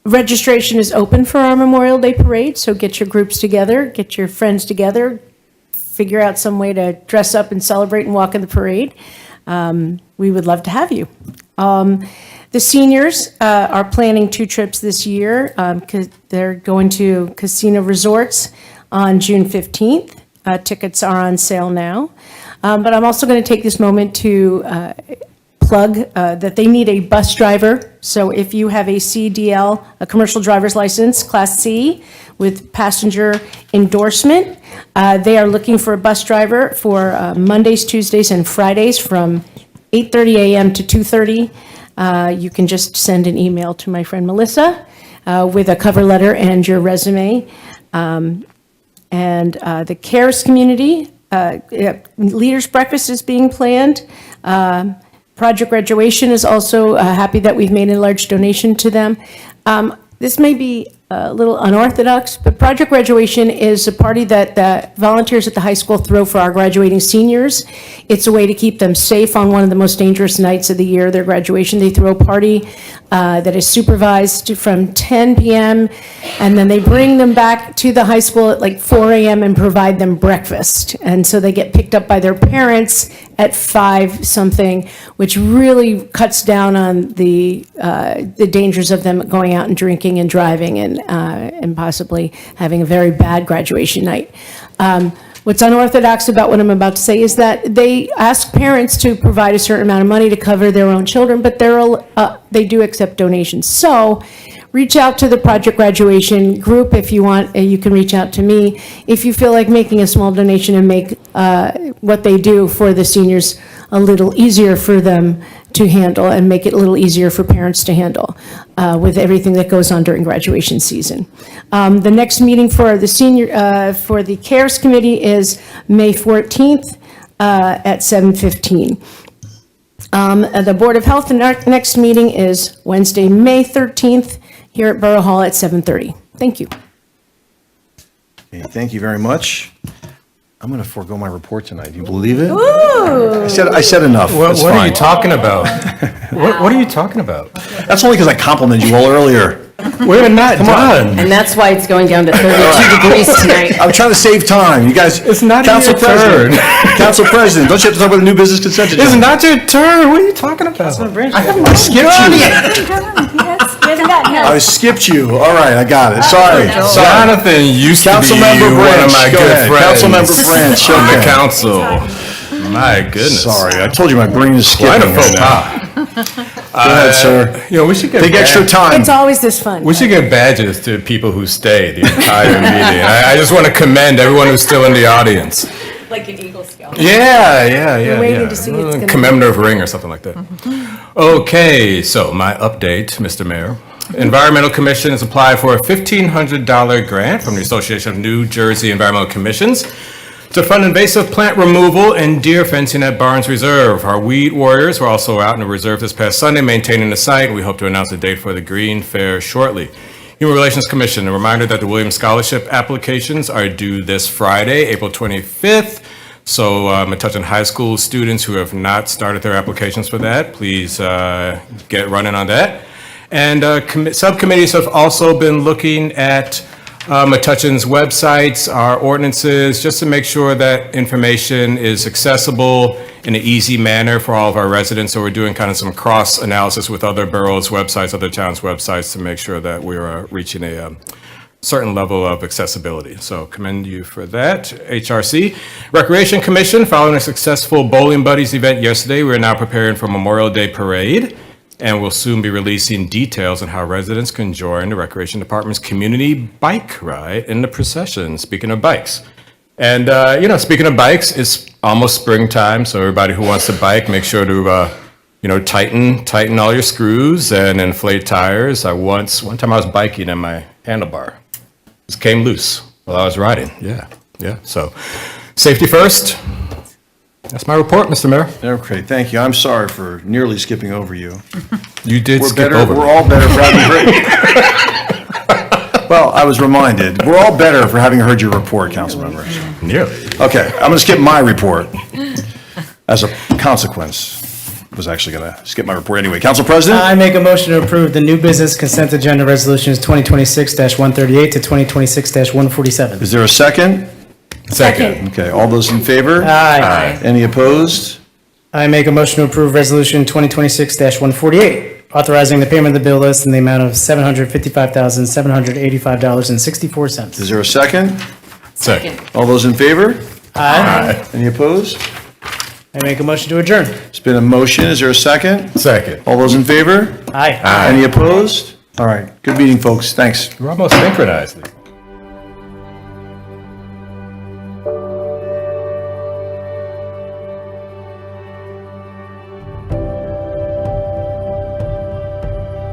Registration is open for our Memorial Day parade, so get your groups together, get your friends together, figure out some way to dress up and celebrate and walk in the parade. We would love to have you. The seniors are planning 2 trips this year because they're going to Casino Resorts on June 15th. Tickets are on sale now. But I'm also going to take this moment to plug that they need a bus driver. So if you have a CDL, a commercial driver's license, Class C, with passenger endorsement, they are looking for a bus driver for Mondays, Tuesdays, and Fridays from 8:30 a.m. to 2:30. You can just send an email to my friend Melissa with a cover letter and your resume. And the CARES community, Leaders Breakfast is being planned. Project Graduation is also happy that we've made a large donation to them. This may be a little unorthodox, but Project Graduation is a party that the volunteers at the high school throw for our graduating seniors. It's a way to keep them safe on one of the most dangerous nights of the year, their graduation. They throw a party that is supervised from 10 p.m., and then they bring them back to the high school at like 4 a.m. and provide them breakfast. And so they get picked up by their parents at 5 something, which really cuts down on the dangers of them going out and drinking and driving and possibly having a very bad graduation night. What's unorthodox about what I'm about to say is that they ask parents to provide a certain amount of money to cover their own children, but they do accept donations. So reach out to the Project Graduation group if you want. You can reach out to me if you feel like making a small donation and make what they do for the seniors a little easier for them to handle and make it a little easier for parents to handle with everything that goes on during graduation season. The next meeting for the for the CARES Committee is May 14th at 7:15. The Board of Health, the next meeting is Wednesday, May 13th here at Borough Hall at 7:30. Thank you. Okay, thank you very much. I'm going to forego my report tonight. Do you believe it? Ooh. I said enough. What It's are fine. you talking about? What are you talking about? That's only because I complimented you all earlier. We're not done. And that's why it's going down to 32 degrees tonight. I'm trying to save time. You guys, It's not Council your turn. President, Council President, don't you have to talk about the new business consent agenda? It's not your turn. What are you talking about? I skipped you. I skipped you. All right, I got it. Sorry. Jonathan used to be Councilmember one of Branch, my go good ahead. friends. Councilmember Branch, on the okay. council. My goodness. Sorry, I told you my brain is skipping. Quite a faux right now. pas. Go ahead, sir. You know, we should get Take extra time. It's always this fun. We should give badges to people who stay the entire meeting. I just want to commend everyone who's still in the audience. Like an Eagle Scout. Yeah. You're waiting to see it's gonna Commemorative ring or something like that. Okay, so my update, Mr. Mayor. Environmental Commission has applied for a $1,500 grant from the Association of New Jersey Environmental Commissions to fund invasive plant removal and deer fencing at Barnes Reserve. Our weed warriors were also out in the reserve this past Sunday maintaining the site. We hope to announce a date for the Green Fair shortly. Human Relations Commission, a reminder that the Williams Scholarship applications are due this Friday, April 25th. So Metuchen High School students who have not started their applications for that, please get running on that. And subcommittees have also been looking at Metuchen's websites, our ordinances, just to make sure that information is accessible in an easy manner for all of our residents. So we're doing kind of some cross-analysis with other boroughs' websites, other towns' websites to make sure that we're reaching a certain level of accessibility. So commend you for that. HRC, Recreation Commission, following a successful Bowling Buddies event yesterday, we are now preparing for Memorial Day Parade, and will soon be releasing details on how residents can join the Recreation Department's community bike ride in the procession, speaking of bikes. And, speaking of bikes, it's almost springtime, so everybody who wants to bike, make sure to, tighten all your screws and inflate tires. One time I was biking and my handlebar just came loose while I was riding. Yeah. So, safety first. That's my report, Mr. Mayor. Okay, thank you. I'm sorry for nearly skipping over you. You did skip better, over me. We're all better for having heard. Well, I was reminded. We're all better for having heard your report, council members. Nearly. Okay, I'm going to skip my report as a consequence. Was actually going to skip my report anyway. Council President? I make a motion to approve the new business consent agenda resolutions 2026-138 to 2026-147. Is there a second? Second. Okay, all those in favor? Aye. Any opposed? I make a motion to approve resolution 2026-148, authorizing the payment of the bill list in the amount of $755,785.64. Is there a second? Second. All those in favor? Aye. Any opposed? I make a motion to adjourn. It's been a motion. Is there a second? Second. All those in favor? Aye. Any opposed? All right. Good meeting, folks. Thanks. We're almost synchronized.